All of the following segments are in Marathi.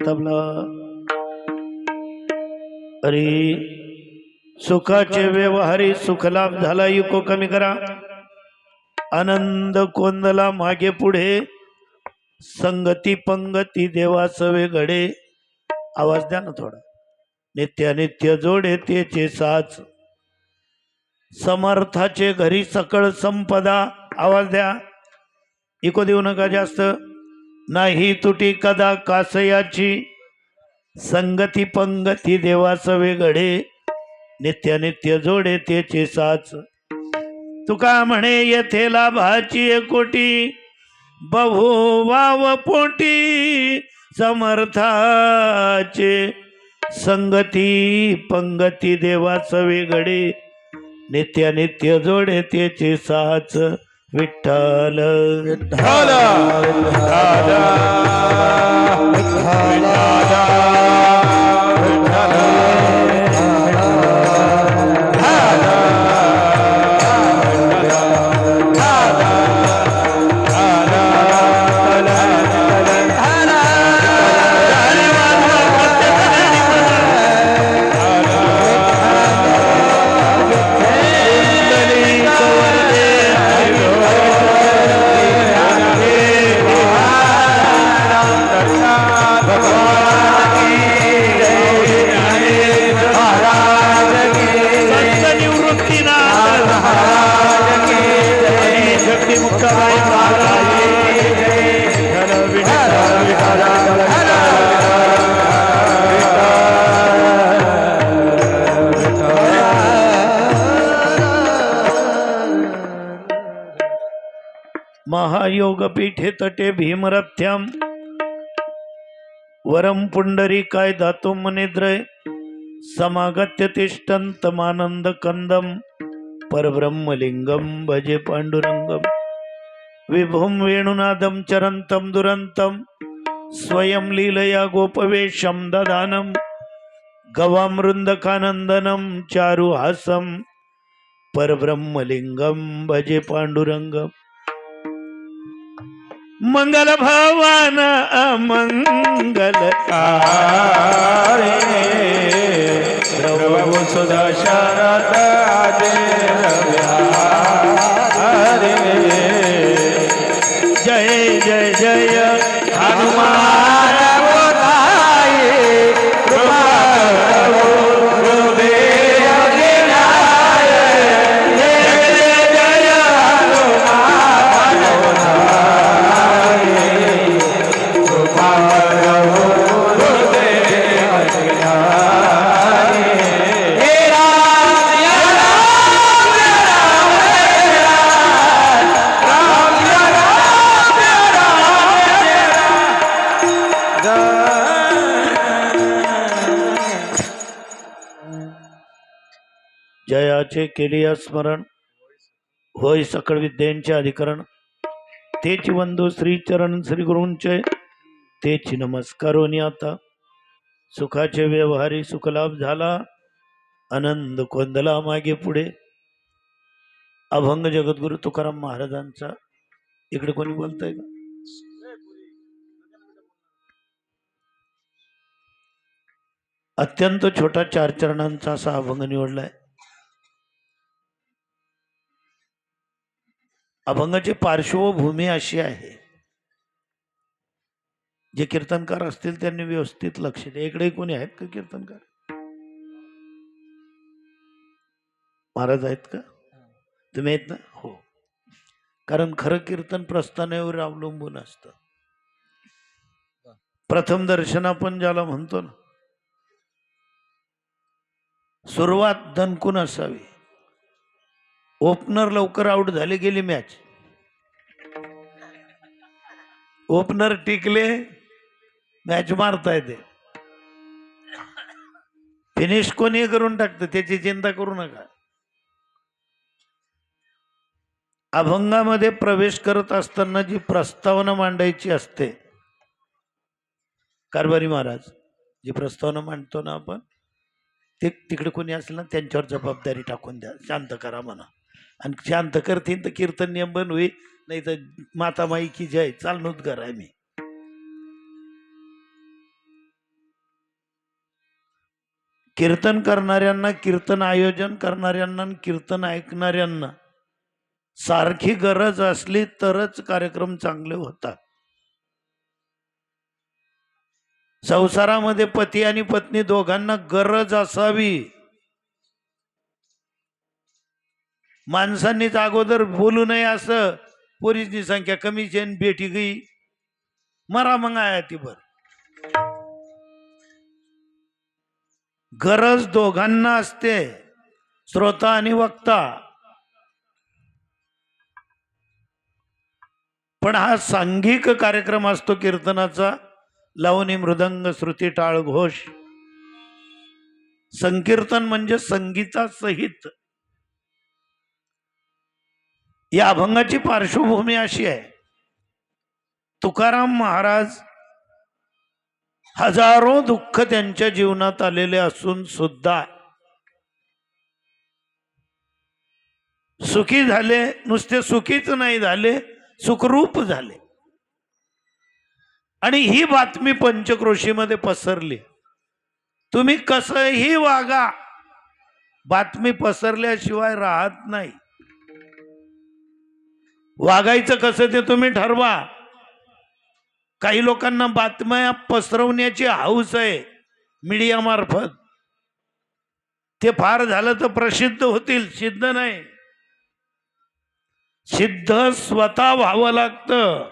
तबला अरे सुखाचे व्यवहारी सुखलाभ झाला युको कमी करा आनंद कोंदला मागे पुढे संगती पंगती देवासवे घडे आवाज द्या ना थोडा नित्यानित्य जोडे तेचे साच समर्थाचे घरी सकळ संपदा आवाज द्या इको देऊ नका जास्त नाही तुटी कदा कासयाची संगती पंगती देवासवे घडे नित्यानित्य जोडे तेचे साच तुका म्हणे येथे लाभाची कोटी बहु वाव पोटी समर्थाचे संगती पंगती देवासवे घडे नित्यानित्य जोडे तेचे साच विठ्ठल विठ्ठल महायोगपीठे तटे भीमरथ्याम वरम पुंडरीकाय धातु मुनिद्रय समागत्य तिष्ठन्तमानंद कंदम परब्रह्मलिंगम भजे पांडुरंगम विभुम वेणुनादम चरंतम दुरंतम स्वयं लीलया गोपवेशम ददानम गवामृंदकानंदनम चारुहासम परब्रह्मलिंगम भजे पांडुरंगम मंगल भवन अमंगल प्रभु सुधा शरद हरे जय जय जय हनुमान Hare जयाचे केलिया स्मरण होय सकळ विद्यांचे अधिकरण तेची वंदो श्री चरण श्री गुरूंचे तेची नमस्कारोनी आता सुखाचे व्यवहारी सुखलाभ झाला आनंद कोंदला मागे पुढे अभंग जगद्गुरु तुकाराम महाराजांचा इकडे कोणी बोलतंय का? अत्यंत छोटा 4 चरणांचा असा अभंग निवडलाय. अभंगाची पार्श्वभूमी अशी आहे, जे कीर्तनकार असतील त्यांनी व्यवस्थित लक्ष द्या. इकडे कोणी आहेत का कीर्तनकार? महाराज आहेत का? तुम्ही आहेत ना? हो. कारण खरं कीर्तन प्रस्थानावर अवलंबून असतं. प्रथम दर्शन आपण ज्याला म्हणतो ना, सुरुवात दणकून असावी. ओपनर लवकर आउट झाले, गेली मॅच. ओपनर टिकले, मॅच मारता येते. फिनिश कोणी करून टाकतं, त्याची चिंता करू नका. अभंगामध्ये प्रवेश करत असताना जी प्रस्तावना मांडायची असते, कारभारी महाराज जी प्रस्तावना मांडतो ना आपण, ते तिकडे कोणी असेल ना त्यांच्यावर जबाबदारी टाकून द्या. शांत करा म्हणा, आणि शांत करतील तर कीर्तन नियम बन होईल, नाही तर मातामाई की जय चालणूच कर आहे. मी कीर्तन करणाऱ्यांना, कीर्तन आयोजन करणाऱ्यांना, कीर्तन ऐकणाऱ्यांना सारखी गरज असली तरच कार्यक्रम चांगले होतात. संसारामध्ये पती आणि पत्नी दोघांना गरज असावी. माणसांनीच अगोदर बोलू नये असं, पोरीची संख्या कमी चेन बेटी गई मरा मग आयातीभर. गरज दोघांना असते, श्रोता आणि वक्ता. पण हा सांघिक कार्यक्रम असतो कीर्तनाचा. लावणी मृदंग श्रुती टाळ घोष. संकीर्तन म्हणजे संगीता सहित. या अभंगाची पार्श्वभूमी अशी आहे, तुकाराम महाराज हजारो दुःख त्यांच्या जीवनात आलेले असून सुद्धा सुखी झाले. नुसते सुखीच नाही झाले, सुखरूप झाले. आणि ही बातमी पंचक्रोशीमध्ये पसरली. तुम्ही कसंही वागा, बातमी पसरल्याशिवाय राहत नाही. वागायचं कसं ते तुम्ही ठरवा. काही लोकांना बातम्या पसरवण्याची हौस आहे मीडिया मार्फत. ते फार झालं तर प्रसिद्ध होतील, सिद्ध नाही. सिद्ध स्वतः व्हावं लागतं.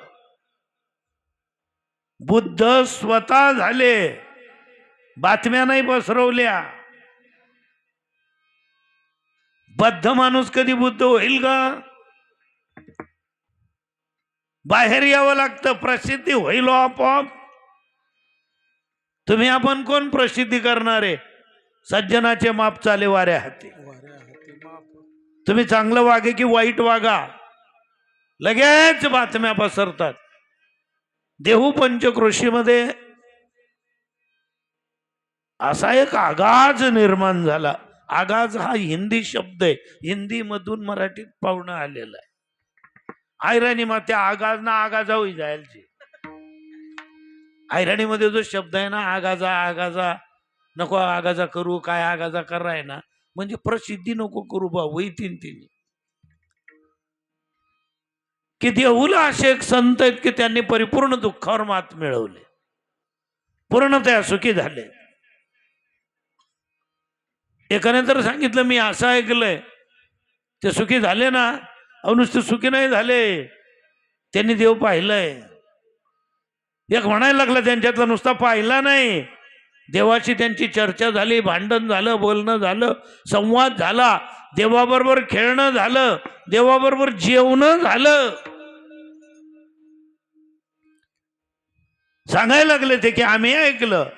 बुद्ध स्वतः झाले, बातम्या नाही पसरवल्या. बद्ध माणूस कधी बुद्ध होईल का? बाहेर यावं लागतं, प्रसिद्धी होईल आपोआप. तुम्ही आपण कोण प्रसिद्धी करणारे? सज्जनाचे माप चाले वाऱ्या हाती. तुम्ही चांगलं वागे की वाईट वागा, लगेच बातम्या पसरतात. देहू पंचक्रोशीमध्ये असा एक आगाज निर्माण झाला. आगाज हा हिंदी शब्द आहे, हिंदी मधून मराठीत पाहुणं आलेला आहे. ऐराणी मग त्या आगाज ना आगाजा होई जायची. ऐराणीमध्ये जो शब्द आहे ना, आगाजा, आगाजा नको, आगाजा करू, काय आगाजा कराय ना, म्हणजे प्रसिद्धी नको करू बा, वैतीन तिने. की देहूला असे एक संत आहेत की त्यांनी परिपूर्ण दुःखावर मात मिळवले, पूर्णतः सुखी झाले. एकाने तर सांगितलं, मी असं ऐकलंय ते सुखी झाले ना. नुसते सुखी नाही झाले, त्यांनी देव पाहिलंय. एक म्हणायला लागला, त्यांच्यातला नुसता पाहिला नाही, देवाची त्यांची चर्चा झाली, भांडण झालं, बोलणं झालं, संवाद झाला, देवाबरोबर खेळणं झालं, देवाबरोबर जेवणं झालं. सांगायला लागले ते की आम्ही ऐकलं.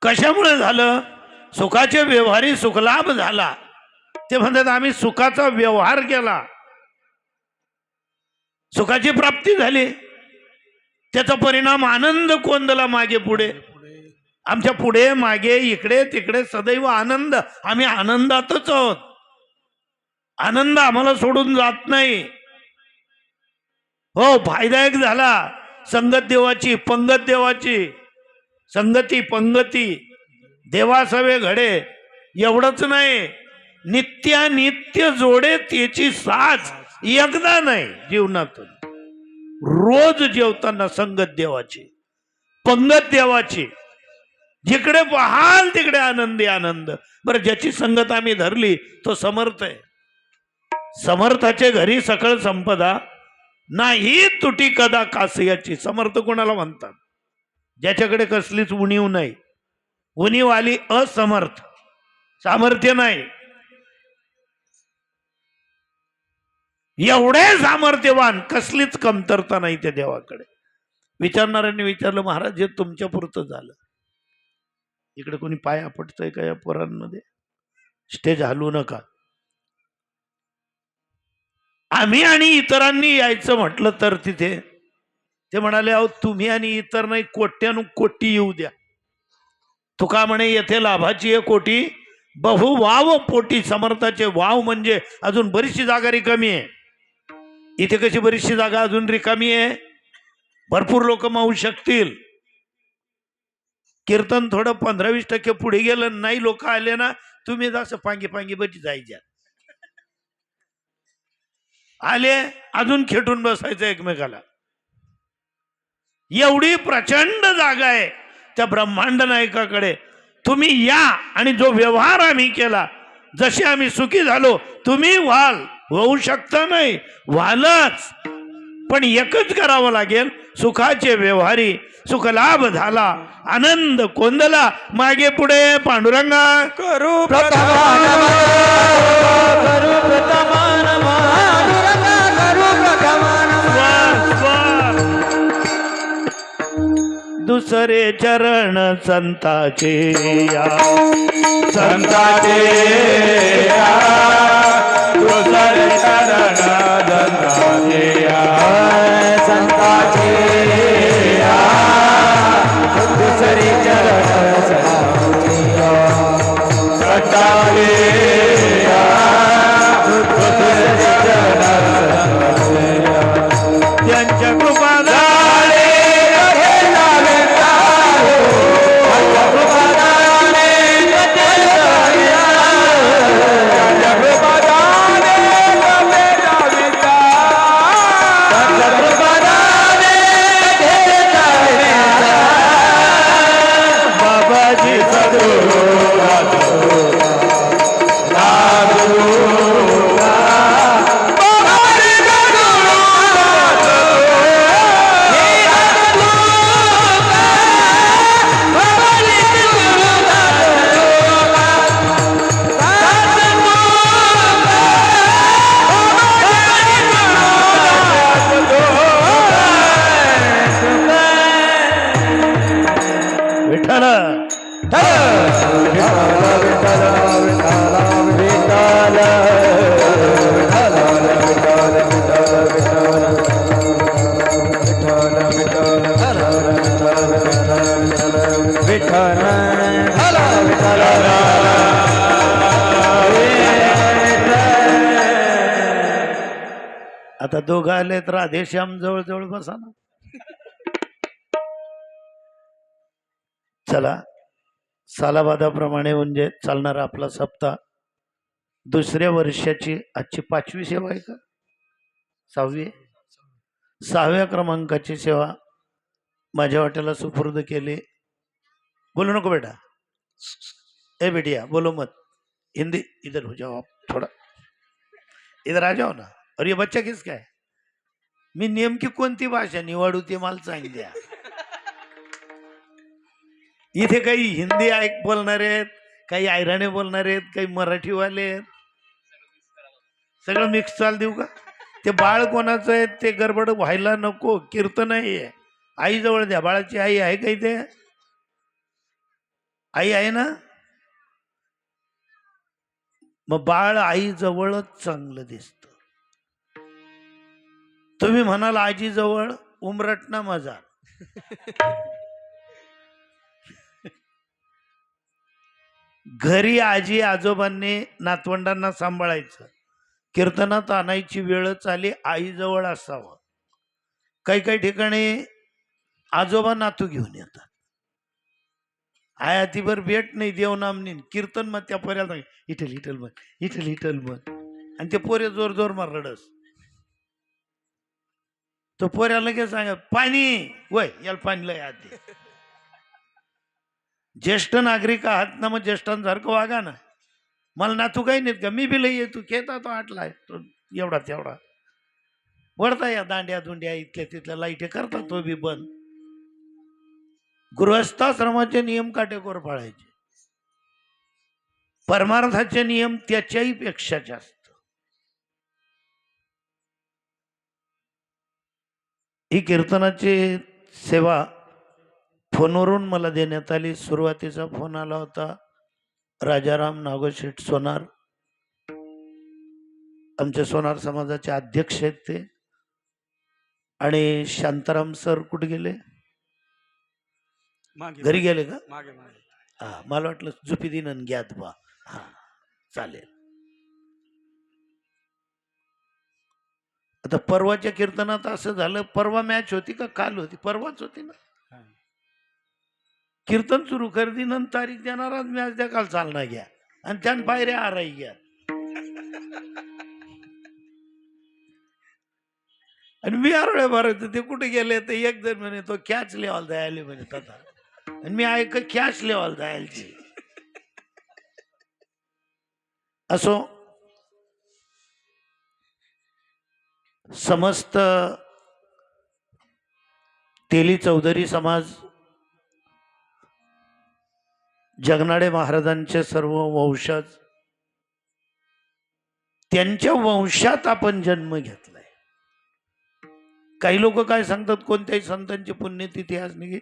कशामुळे झालं? सुखाचे व्यवहारी सुखलाभ झाला. ते म्हणतात आम्ही सुखाचा व्यवहार केला, सुखाची प्राप्ती झाली, त्याचा परिणाम आनंद कोंदला मागे पुढे. आमच्या पुढे मागे इकडे तिकडे सदैव आनंद. आम्ही आनंदातच आहोत. आनंद आम्हाला सोडून जात नाही. हो, फायदायक झाला. संगत देवाची, पंगत देवाची, संगती पंगती देवासवे घडे. एवढंच नाही, नित्यानित्य जोडे त्याची साथ. एकदा नाही, जीवनातून रोज जेवताना संगत देवाची, पंगत देवाची. जिकडे पाहाल तिकडे आनंदी आनंद. बरं, ज्याची संगत आम्ही धरली तो समर्थ आहे. समर्थाचे घरी सकळ संपदा, नाही तुटी कदा कासयाची. समर्थ कोणाला म्हणतात? ज्याच्याकडे कसलीच उणीव नाही. उणीव आली असमर्थ, सामर्थ्य नाही. एवढे सामर्थ्यवान, कसलीच कमतरता नाही त्या देवाकडे. विचारणाऱ्यांनी विचारलं, महाराज हे तुमच्या पुरतं झालं, इकडे कोणी पाय आपटतंय का या पोरांमध्ये? स्टेज हलवू नका. आम्ही आणि इतरांनी यायचं म्हटलं तर तिथे ते म्हणाले, अहो तुम्ही आणि इतर नाही, कोट्यानु कोटी येऊ द्या. तुका म्हणे येथे लाभाची आहे कोटी, बहु वाव पोटी. समर्थाचे वाव म्हणजे अजून बरीचशी जागा रिकामी आहे. इथे कशी बरीचशी जागा अजून रिकामी आहे, भरपूर लोक मावू शकतील. कीर्तन थोडं 15-20% पुढे गेलं, नाही लोक आले ना, तुम्ही जसं पांगी पांगी बची जायच्या. आले अजून खेटून बसायचं एकमेकाला. एवढी प्रचंड जागा आहे त्या ब्रह्मांड नायकाकडे. तुम्ही या आणि जो व्यवहार आम्ही केला, जसे आम्ही सुखी झालो, तुम्ही व्हाल. होऊ शकता नाही, व्हालच. पण एकच करावं लागेल, सुखाचे व्यवहारी सुखलाभ झाला, आनंद कोंदला मागे पुढे. पांडुरंगा करू प्रथमान करू प्रथमान पांडुरंगा करू प्रथमान. दुसरे चरण संताचे या, संताचे या, दुसरे चरण संताचे या, संताचे या, दुसरे चरण संताचे या, संताचे या, दुसरे चरण संताचे या. त्यांच्या कृपा आता दोघं आले तर राधेश्याम जवळ जवळ बसा ना. चला, सालाबादाप्रमाणे म्हणजे चालणारा आपला सप्ताह. दुसऱ्या वर्षाची आजची 5वी सेवा आहे का 6वी? 6व्या क्रमांकाची सेवा माझ्या वाट्याला सुपूर्द केली. बोलो नको बेटा, ए बेटिया बोलो मत. हिंदी इधर हो जाओ आप, थोड़ा इधर आ जाओ ना. और ये बच्चा किसका है? मी नेमकी कोणती भाषा निवडू ते मला सांग द्या. इथे काही हिंदी बोलणारे आहेत, काही आयराणे बोलणारे आहेत, काही मराठीवाले आहेत. सगळं मिक्स चाल देऊ का? ते बाळ कोणाचं आहे ते गडबड व्हायला नको. कीर्तन आहे, आई जवळ द्या. बाळाची आई आहे का इथे? आई आहे ना? मग बाळ आई जवळच चांगलं दिसतं. तुम्ही म्हणाल आजी जवळ उमरटना मजा. घरी आजी आजोबांनी नातवंडांना सांभाळायचं, कीर्तनात आणायची वेळच आली, आई जवळ असावं. काही काही ठिकाणी आजोबा नातू घेऊन येतात. आया तीभर भेट नाही देवनामनी, कीर्तन मग त्या पोऱ्याला इटल इटल मग इटल इटल मग, आणि ते पोरे जोर जोर मार रडस. तो पोऱ्या लगेच सांगा पाणी वय, याला पाणी लय आधी. ज्येष्ठ नागरिक आहात ना, मग ज्येष्ठांसारखं वागा ना. मला नातू काही नाहीत का? मी बी लई येतो, खेळता तो आटलाय तो एवढा तेवढा, वडता या दांड्या दुंड्या इथल्या तिथल्या लाईटे करता तो बी बंद. गृहस्थाश्रमाचे नियम काटेकोर पाळायचे, परमार्थाचे नियम त्याच्याही पेक्षा जास्त. ही कीर्तनाची सेवा फोनवरून मला देण्यात आली. सुरुवातीचा फोन आला होता राजाराम नागोशेठ सोनार, आमच्या सोनार समाजाचे अध्यक्ष आहेत ते. आणि शांताराम सर कुठे गेले? घरी गेले का? हा, मला वाटलं झुपी दिनन घ्यात बा. हा, चालेल. आता परवाच्या कीर्तनात असं झालं, परवा मॅच होती का काल होती? परवाच होती ना. कीर्तन सुरू कर दिन तारीख देणारा मॅच द्या, काल चालना घ्या आणि त्यान पायऱ्या आराई घ्या. आणि मी आरोळ्या भरायचो, ते कुठे गेले तर एक जण म्हणे तो कॅच लेवाल जायला म्हणे तथा, आणि मी ऐक कॅच लेवाल जायची. असो, समस्त तेली चौधरी समाज, जगनाडे महाराजांचे सर्व वंशज, त्यांच्या वंशात आपण जन्म घेतलाय. काही लोक काय सांगतात, कोणत्याही संतांची पुण्यतिथी असली की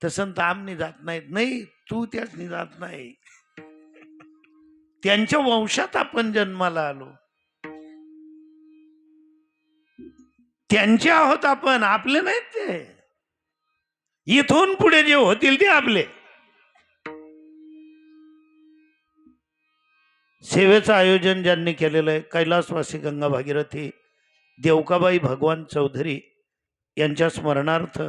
तर संत आमनी जात नाहीत. नाही, तू त्यासनी जात नाही, त्यांच्या वंशात आपण जन्माला आलो, त्यांचे आहोत आपण, आपले नाहीत ते. इथून पुढे जे होतील ते आपले. सेवेचं आयोजन ज्यांनी केलेलं आहे, कैलासवासी गंगा भागीरथी देवकाबाई भगवान चौधरी यांच्या स्मरणार्थ,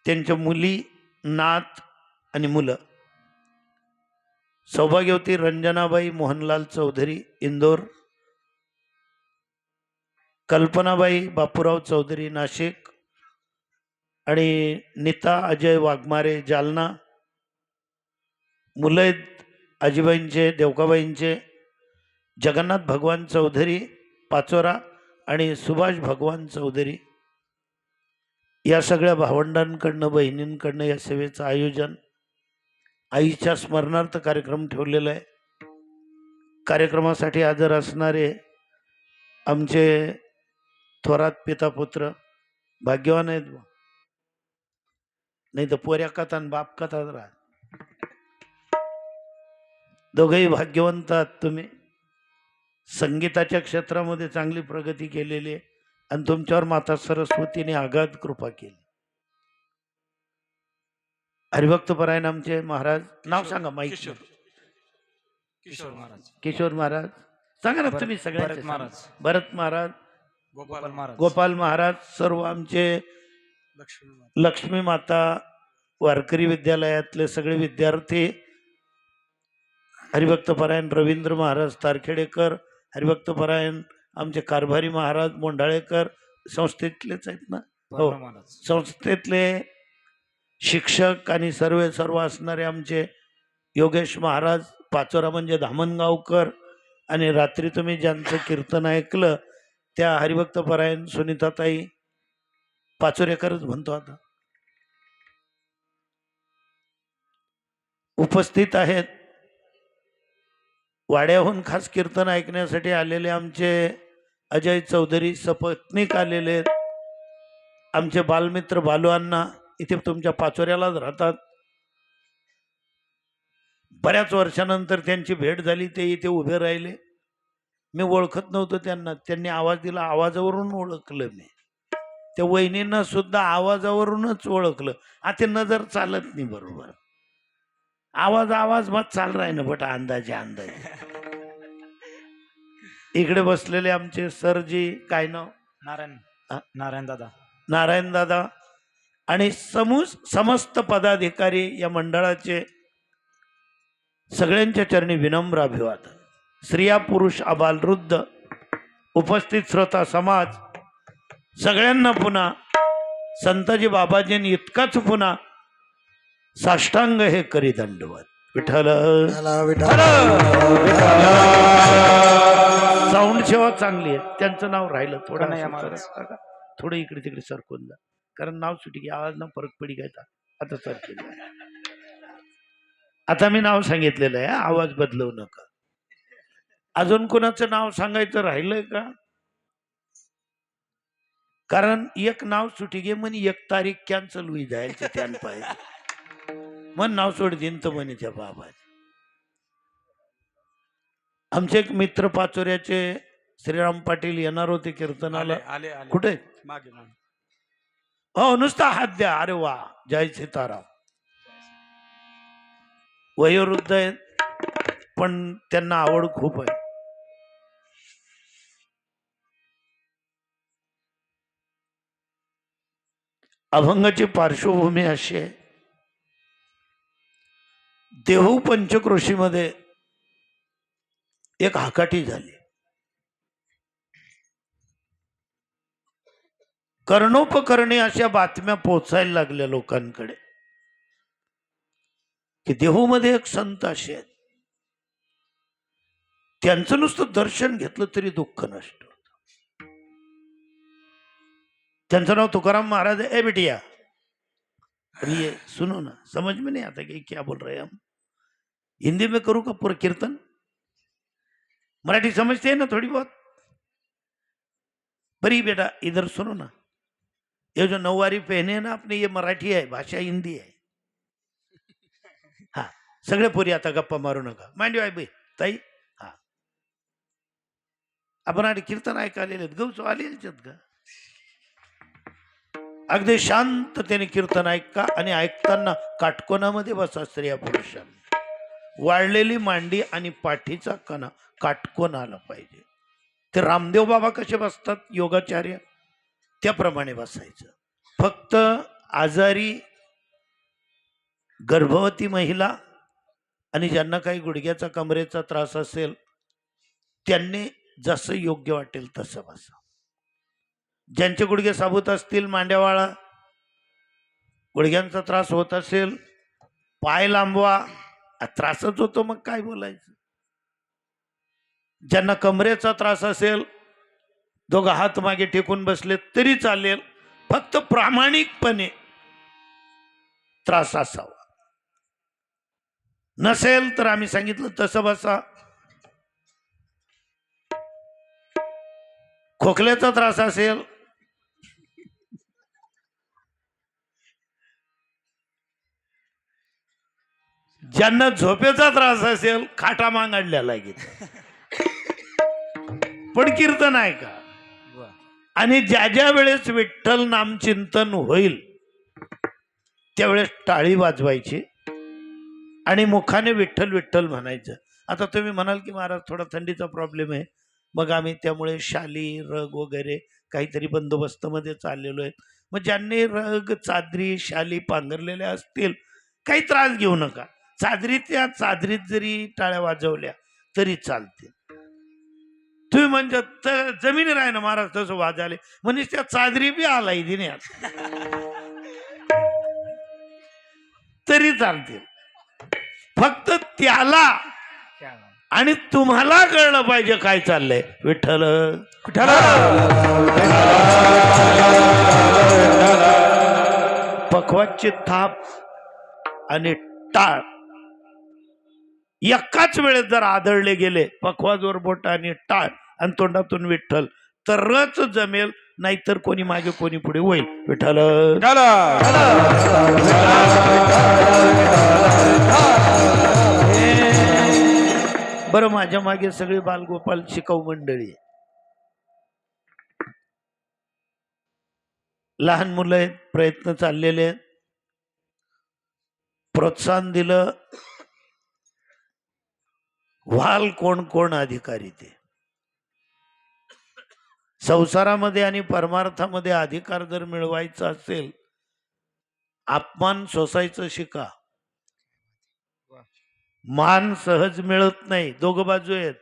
त्यांच्या मुली, नात आणि मुलं, सौभाग्यवती रंजनाबाई मोहनलाल चौधरी इंदोर, कल्पनाबाई बापूराव चौधरी नाशिक, आणि नीता अजय वाघमारे जालना. मुलं आहेत आजीबाईंचे, देवकाबाईंचे, जगन्नाथ भगवान चौधरी पाचोरा आणि सुभाष भगवान चौधरी. या सगळ्या भावंडांकडनं, बहिणींकडनं या सेवेचं आयोजन, आईच्या स्मरणार्थ कार्यक्रम ठेवलेला आहे. कार्यक्रमासाठी हजर असणारे आमचे थोरात पितापुत्र भाग्यवान आहेत. नाही तर पोऱ्या कथा आणि बाप कथा राहत, दोघेही भाग्यवंत आहात तुम्ही. संगीताच्या क्षेत्रामध्ये चांगली प्रगती केलेली आहे आणि तुमच्यावर माता सरस्वतीने आगाध कृपा केली. हरिभक्त परायण आमचे महाराज, नाव सांगा माईक. किशोर महाराज, किशोर महाराज सांगा ना तुम्ही सगळ्यांचे. भरत महाराज, भरत महाराज, गोपाल महाराज, गोपाल महाराज, सर्व आमचे लक्ष्मी माता वारकरी विद्यालयातले सगळे विद्यार्थी, हरिभक्त परायण रवींद्र महाराज तारखेडेकर, हरिभक्त परायण आमचे कारभारी महाराज मोंढाळेकर, संस्थेतलेच आहेत ना. हो, संस्थेतले शिक्षक आणि सर्व असणारे आमचे योगेश महाराज पाचोरा म्हणजे धामणगावकर, आणि रात्री तुम्ही ज्यांचं कीर्तन ऐकलं त्या हरिभक्त परायण सुनीताताई पाचोरेकरच म्हणतो आता, उपस्थित आहेत. वाड्याहून खास कीर्तन ऐकण्यासाठी आलेले आमचे अजय चौधरी सपत्नीक आलेले आहेत. आमचे बालमित्र बालुअण्णा इथे तुमच्या पाचोऱ्यालाच राहतात. बऱ्याच वर्षानंतर त्यांची भेट झाली. ते इथे उभे राहिले. मी ओळखत नव्हतो त्यांना. त्यांनी आवाज दिला, आवाजावरून ओळखलं मी. त्या वहिनींना सुद्धा आवाजावरूनच ओळखलं. आता नजर चालत नाही बरोबर. आवाज मत चाल राही ना बट अंदाजे. इकडे बसलेले आमचे सरजी, काय नाव? नारायण हा? नारायण दादा. नारायण दादा आणि समस्त पदाधिकारी या मंडळाचे सगळ्यांच्या चरणी विनम्र अभिवादन. स्त्रिया पुरुष आबाल वृद्ध उपस्थित श्रोता समाज सगळ्यांना पुन्हा संताजी बाबाजींनी इतकाच पुन्हा साष्टांग हे करी दंडवत. विठ्ठल साऊंड सेवा चांगली आहे. त्यांचं नाव राहिलं थोडं कन्हैया महाराज. थोडं इकडे तिकडे सरकून जा, कारण नाव सुटी की आवाज ना फरक पडी काय आता सरकेल. आता मी नाव सांगितलेलं आहे, आवाज बदलवू नका. अजून कोणाचं नाव सांगायचं राहिलंय का? कारण एक नाव सुटी गे म्हणे 1 तारीख कॅन्सल होई जायचं त्यान पाहिजे मन नाव सोड दिन तर म्हणे त्या बाबा. आमचे एक मित्र पाचोऱ्याचे श्रीराम पाटील येणार होते कीर्तनाला. आले आले कुठे? मागे मागे. हो, नुसता हात द्या. अरे वा, जय सीताराम. वयोवृद्ध आहेत पण त्यांना आवड खूप आहे. अभंगाची पार्श्वभूमी अशी आहे. देहू पंचक्रोशीमध्ये एक हाकाटी झाली. कर्णोपकरणी अशा बातम्या पोहोचायला लागल्या लोकांकडे की देहूमध्ये एक संत असे आहेत, त्यांचं नुसतं दर्शन घेतलं तरी दुःख नष्ट होतं. त्यांचं नाव तुकाराम महाराज है. ए बिटिया, अभी ये सुनो ना, समझ में नहीं आता कि क्या बोल रहे हैं हम. हिंदी में करूँ का पूरा कीर्तन? मराठी समझते हैं ना थोड़ी बहुत? बड़ी बेटा इधर सुनो ना, ये जो नौवारी पहने हैं ना आपने, ये मराठी है, भाषा हिंदी है. हा, सगळे पोरी आता गप्पा मारू नका. मांडी बाई बाई ताई. हा, आपण आणि कीर्तन ऐकायला गौच आलेच का? अगदी शांततेने कीर्तन ऐका आणि ऐकताना काटकोनामध्ये बसा. स्त्रिया पुरुषांनी वाळलेली मांडी आणि पाठीचा कणा काटकोन आला पाहिजे. ते रामदेव बाबा कसे बसतात योगाचार्य, त्याप्रमाणे बसायचं. फक्त आजारी गर्भवती महिला आणि ज्यांना काही गुडघ्याचा कमरेचा त्रास असेल त्यांनी जसं योग्य वाटेल तसं बसा. ज्यांचे गुडघे साबूत असतील, मांड्यावाळा, गुडघ्यांचा त्रास होत असेल, पाय लांबवा. त्रासच होतो मग काय बोलायचं. ज्यांना कमरेचा त्रास असेल, दोघं हात मागे टेकून बसले तरी चालेल. फक्त प्रामाणिकपणे त्रास असावा. नसेल तर आम्ही सांगितलं तसं बसा. खोकल्याचा त्रास असेल, ज्यांना झोपेचा त्रास असेल, खाटा मांगडल्या लागेल पण कीर्तन आहे का. आणि ज्या ज्या वेळेस विठ्ठल नामचिंतन होईल त्यावेळेस टाळी वाजवायची आणि मुखाने विठ्ठल विठ्ठल म्हणायचं. आता तुम्ही म्हणाल की महाराज थोडा थंडीचा प्रॉब्लेम आहे, मग आम्ही त्यामुळे शाली रग वगैरे काहीतरी बंदोबस्तमध्ये चाललेलो आहे. मग ज्यांनी रग चादरी शाली पांघरलेल्या असतील काही त्रास घेऊ नका. चादरीच्या चादरीत जरी टाळ्या वाजवल्या तरी चालते. तुम्ही म्हणजे जमिनी राह ना महाराज तसं वाजाले म्हणजे त्या चादरी बी आलाय दिन्यात तरी चालते. फक्त त्याला आणि तुम्हाला कळलं पाहिजे काय चाललंय. विठ्ठल विठ्ठल. पखवाची थाप आणि टाळ एकाच वेळेत जर आदळले गेले, पखवाजवर बोट आणि टाळ आणि तोंडातून विठ्ठल, तरच जमेल, नाहीतर कोणी मागे कोणी पुढे होईल. विठ्ठल बरं, माझ्या मागे सगळी बालगोपाल शिकाऊ मंडळी आहे. लहान मुलं आहेत, प्रयत्न चाललेले आहेत. प्रोत्साहन दिलं. व्हाल कोण कोण अधिकारी ते. संसारामध्ये आणि परमार्थामध्ये अधिकार जर मिळवायचा असेल, अपमान सोसायचं शिका. मान सहज मिळत नाही, दोघं बाजू आहेत.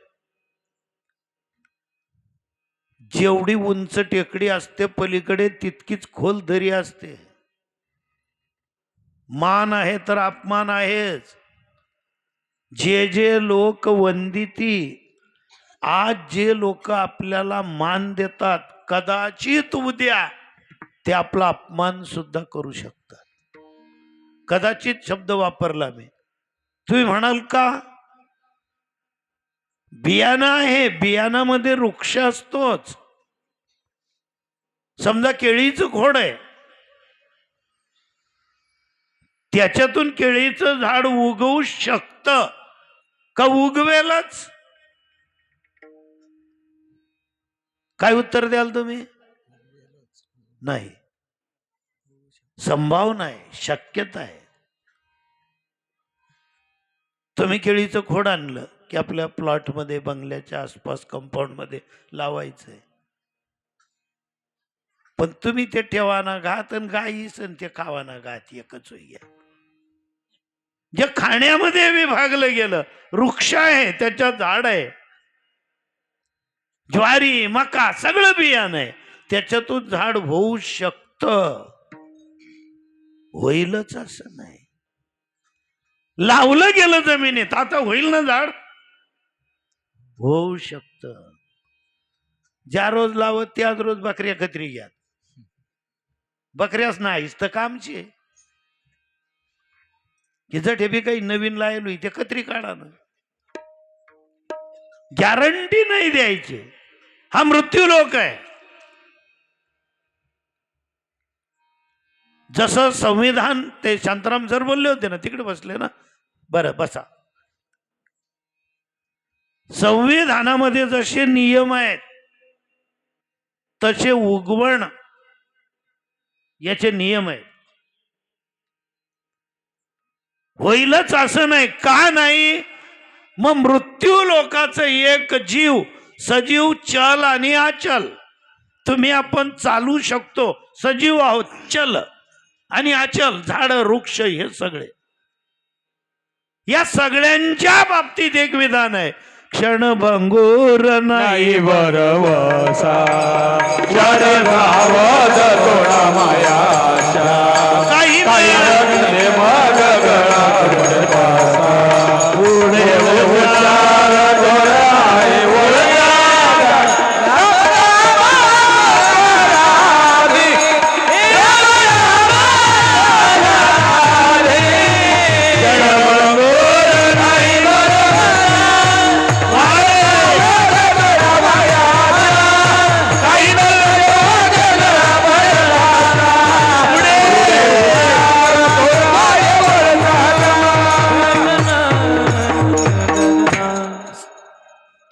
जेवढी उंच टेकडी असते पलीकडे तितकीच खोल दरी असते. मान आहे तर अपमान आहेच. जे जे लोक वंदिती, आज जे लोक आपल्याला मान देतात, कदाचित उद्या ते आपला अपमान सुद्धा करू शकतात. कदाचित शब्द वापरला मी. तुम्ही म्हणाल का? बियाणं आहे, बियाणामध्ये वृक्ष असतोच. समजा केळीचं खोड आहे, त्याच्यातून केळीचं झाड उगवू शकतं का? उगवेलच. काय उत्तर द्याल तुम्ही? नाही. संभावना आहे, शक्यता आहे. तुम्ही केळीचं खोड आणलं की आपल्या प्लॉटमध्ये, बंगल्याच्या आसपास, कंपाऊंड मध्ये लावायचंय. पण तुम्ही ते ठेवाना घात आणि गाईस आणि ते खावाना घात एकच होईल. जे खाण्यामध्ये विभागलं गेलं, वृक्ष आहे, त्याच्यात झाड आहे, ज्वारी, मका सगळं बियाणं आहे, त्याच्यातून झाड होऊ शकतं. होईलच असं नाही. लावलं गेलं जमिनीत, आता होईल ना झाड? होऊ शकत. ज्या रोज लावत त्याच रोज बकऱ्या कत्री घ्या. बकऱ्याच नाहीच तर कामचे जठे बी काही नवीन लायलो ते कत्री काढा ना. गॅरंटी नाही द्यायची. हा मृत्यू लोक आहे. जसं संविधान, ते शांताराम सर बोलले होते ना, तिकडे बसले ना, बरं बसा. संविधानामध्ये जसे नियम आहेत तसे उगवण याचे नियम आहेत. होईलच असं नाही. का नाही? मग मृत्यू लोकाचं एक जीव, सजीव, चल आणि अचल. तुम्ही आपण चालू शकतो, सजीव आहोत, चल आणि अचल, झाड, वृक्ष, हे सगळे. या सगळ्यांच्या बाबतीत एक विधान आहे, क्षणभंगूर नाही वरवसा वर धावत तोडा मायाच्या काही काही मग गळा पुढे उच्चार डोळ्याय ओळखा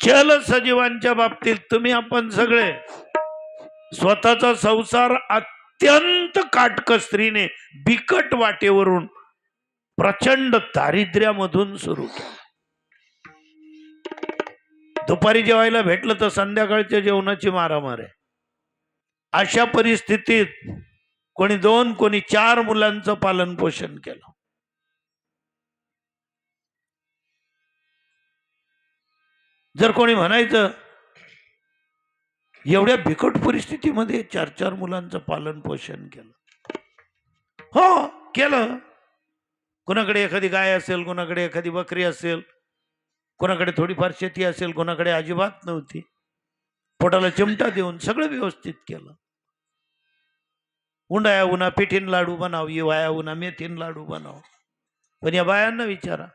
चल सजीवांच्या बाबतीत तुम्ही आपण सगळे स्वतःचा संसार अत्यंत काटकसरीने बिकट वाटेवरून प्रचंड दारिद्र्यामधून सुरू केला. दुपारी जेवायला भेटलं तर संध्याकाळच्या जेवणाची मारामार आहे. अशा परिस्थितीत कोणी 2 कोणी 4 मुलांचं पालन पोषण केलं. जर कोणी म्हणायचं एवढ्या बिकट परिस्थितीमध्ये 4 मुलांचं पालन पोषण केलं, हो केलं. कोणाकडे एखादी गाय असेल, कोणाकडे एखादी बकरी असेल, कोणाकडे थोडीफार शेती असेल, कोणाकडे अजिबात नव्हती. पोटाला चिमटा देऊन सगळं व्यवस्थित केलं. उन्हाळ्या उन्हा पिठीन लाडू बनाव, हिवाळ्या उन्हा मेथीन लाडू बनाव. पण या बायांना विचारा,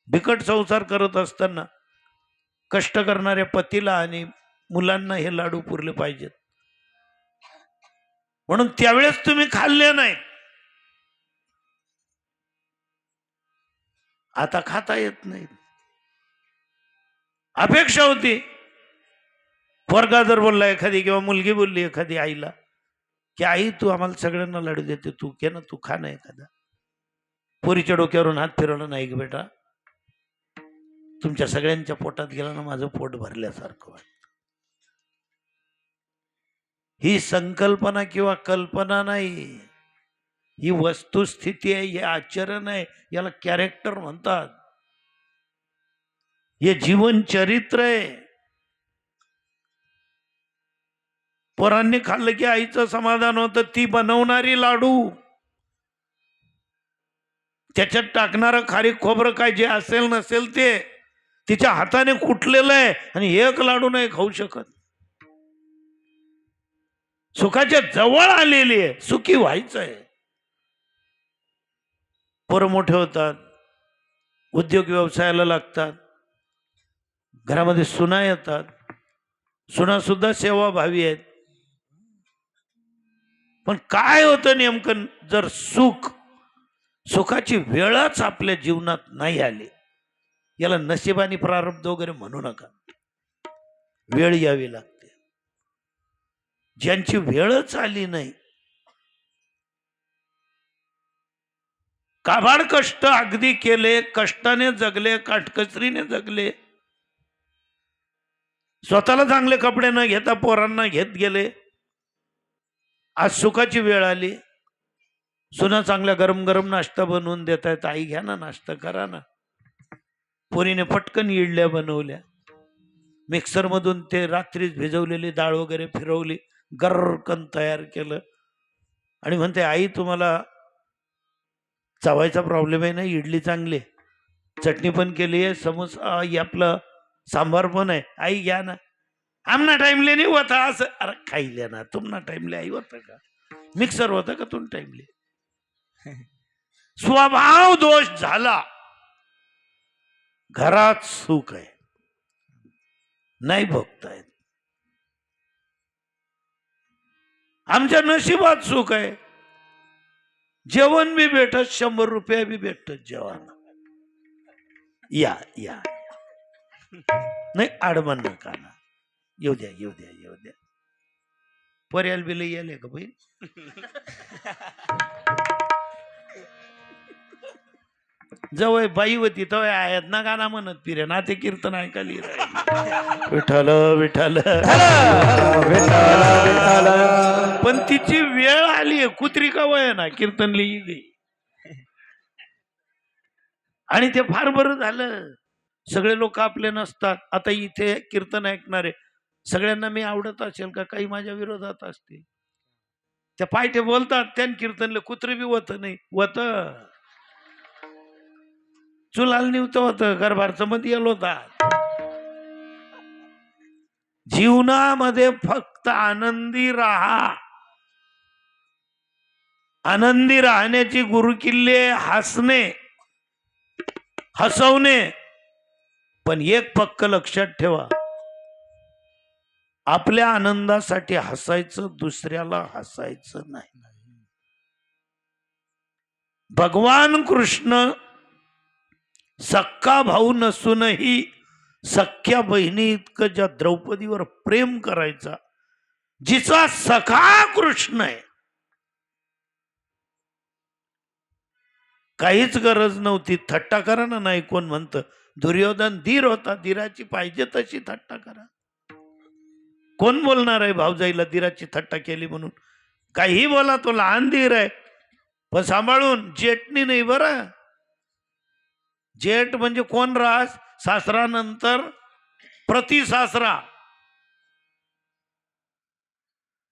बिकट संसार करत असताना कष्ट करणाऱ्या पतीला आणि मुलांना हे लाडू पुरले पाहिजेत, म्हणून त्यावेळेस तुम्ही खाल्ले नाही, आता खाता येत नाही. अपेक्षा होती, पोरगा जर बोलला एखादी किंवा मुलगी बोलली एखादी आईला की आई तू आम्हाला सगळ्यांना लाडू देते, तू घे ना, तू खा ना एखादा. पोरीच्या डोक्यावरून हात फिरवला, नाही ग बेटा, तुमच्या सगळ्यांच्या पोटात गेला ना, माझं पोट भरल्यासारखं वाटतं. ही संकल्पना किंवा कल्पना नाही, ही वस्तुस्थिती आहे, हे आचरण आहे, याला कॅरेक्टर म्हणतात, हे जीवन चरित्र आहे. पोरांनी खाल्लं की आईचं समाधान होतं, ती बनवणारी लाडू, त्याच्यात टाकणारं खारीक खोबरं काय जे असेल नसेल ते तिच्या हाताने कुटलेलं आहे, आणि एक लाडू नाही खाऊ शकत. सुखाच्या जवळ आलेली आहे, सुखी व्हायचं आहे. पोरं मोठे होतात, उद्योग व्यवसायाला लागतात, घरामध्ये सुना येतात, सुना सुद्धा सेवाभावी आहेत. पण काय होतं नेमकं, जर सुखाची वेळच आपल्या जीवनात नाही आली, याला नशिबानी प्रारब्ध वगैरे म्हणू नका, वेळ यावी लागते. ज्यांची वेळच आली नाही, काबाड कष्ट अगदी केले, कष्टाने जगले, काटकसरीने जगले, स्वतःला चांगले कपडे न घेता पोरांना घेत गेले. आज सुखाची वेळ आली, सुना चांगल्या गरम गरम नाश्ता बनवून देत आहेत, आई घ्या ना नाश्ता करा ना. पोरीने पटकन इडल्या बनवल्या, मिक्सर मधून ते रात्रीच भिजवलेली डाळ वगैरे फिरवली, गरकन तयार केलं, आणि म्हणते आई तुम्हाला चावायचा प्रॉब्लेम आहे ना, इडली चांगली, चटणी पण केली आहे, समोसा आपलं सांबार पण आहे, आई घ्या ना. आमना टाइमले नाही होता असं, अरे खाईले ना, तुमना टाइमले आई होता का, मिक्सर होता का तुम टाइमले. स्वभाव दोष झाला, घरात सुख आहे, नाही भोगतायत. आमच्या नशिबात सुख आहे, जेवण बी भेटत, 100 रुपये बी भेटत जेवण. या या नाही आडमन नका ना, येऊ द्या येऊ द्या येऊ द्या. पर्याल बिल याले का बाई. जवळ बाई होती तवय आहेत ना, गाणं म्हणत फिरे ना, ते कीर्तन ऐकायला विठ्ठल विठ्ठल. पण तिची वेळ आली, कुत्री का वय ना, कीर्तन लिही गई. आणि ते फार बरं झालं, सगळे लोक आपले नसतात. आता इथे कीर्तन ऐकणारे सगळ्यांना मी आवडत असेल का, काही माझ्या विरोधात असते. त्या पायटे बोलतात, त्या कीर्तनले कुत्रे बी होत नाही, होत चुलाल निवत होत, गरबारचं मध्ये येलो होता. जीवनामध्ये फक्त आनंदी राहा, आनंदी राहण्याची गुरुकिल्ले हसणे, हसवणे. पण एक पक्क लक्षात ठेवा, आपल्या आनंदासाठी हसायचं, दुसऱ्याला हसायचं नाही. भगवान कृष्ण सक्का भाऊ नसूनही सख्या बहिणी इतकं ज्या द्रौपदीवर प्रेम करायचा, जिचा सखा कृष्ण आहे, काहीच गरज नव्हती. थट्टा करा ना, नाही कोण म्हणतं दुर्योधन धीर होता, धीराची पाहिजे तशी थट्टा करा. कोण बोलणार आहे भाऊजाईला धीराची थट्टा केली म्हणून. काही बोला, तो लहान धीर आहे, पण सांभाळून. जेठनी नाही बरं, जेठ म्हणजे कोण रास, सासरानंतर प्रति सासरा.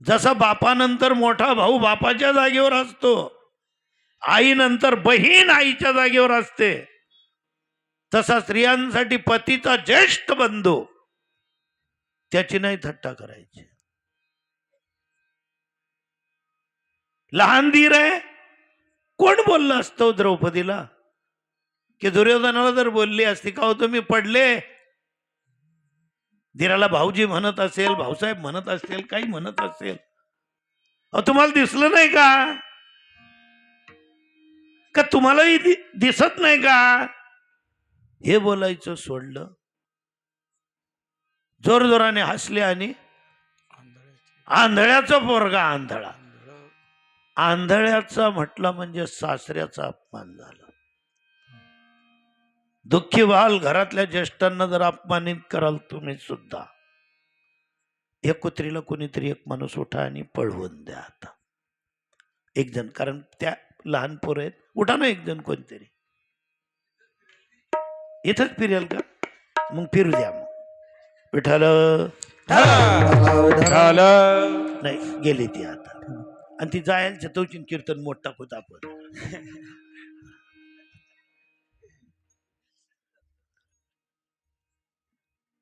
जसा बापानंतर मोठा भाऊ बापाच्या जागेवर असतो, आईनंतर बहीण आईच्या जागेवर असते, तसा स्त्रियांसाठी पतीचा ज्येष्ठ बंधू, त्याची नाही थट्टा करायची. लहान धीर आहे. कोण बोललं असतं द्रौपदीला, की दुर्योधनाला जर बोलली असती का हो तुम्ही पडले, धीराला भाऊजी म्हणत असेल, भाऊसाहेब म्हणत असतील, काही म्हणत असेल, अहो तुम्हाला दिसलं नाही का? का तुम्हालाही दिसत नाही का? हे बोलायचं सोडलं, जोरजोराने हसले आणि आंधळ्याचा पोरगा आंधळा. आंधळ्याचा म्हटलं म्हणजे सासऱ्याचा अपमान झाला. दुःखी व्हाल, घरातल्या ज्येष्ठांना जर अपमानित कराल तुम्ही सुद्धा. एक कुत्रीला कोणीतरी एक माणूस उठा आणि पळवून द्या. आता एक जण, कारण त्या लहान पोरं आहेत, उठा ना एक जण कोणतरी. इथंच फिरेल का? मग फिरू द्या. मग विठाल नाही गेली ती आता, आणि ती जायला तवचिन कीर्तन मोठ टाकूत आपण.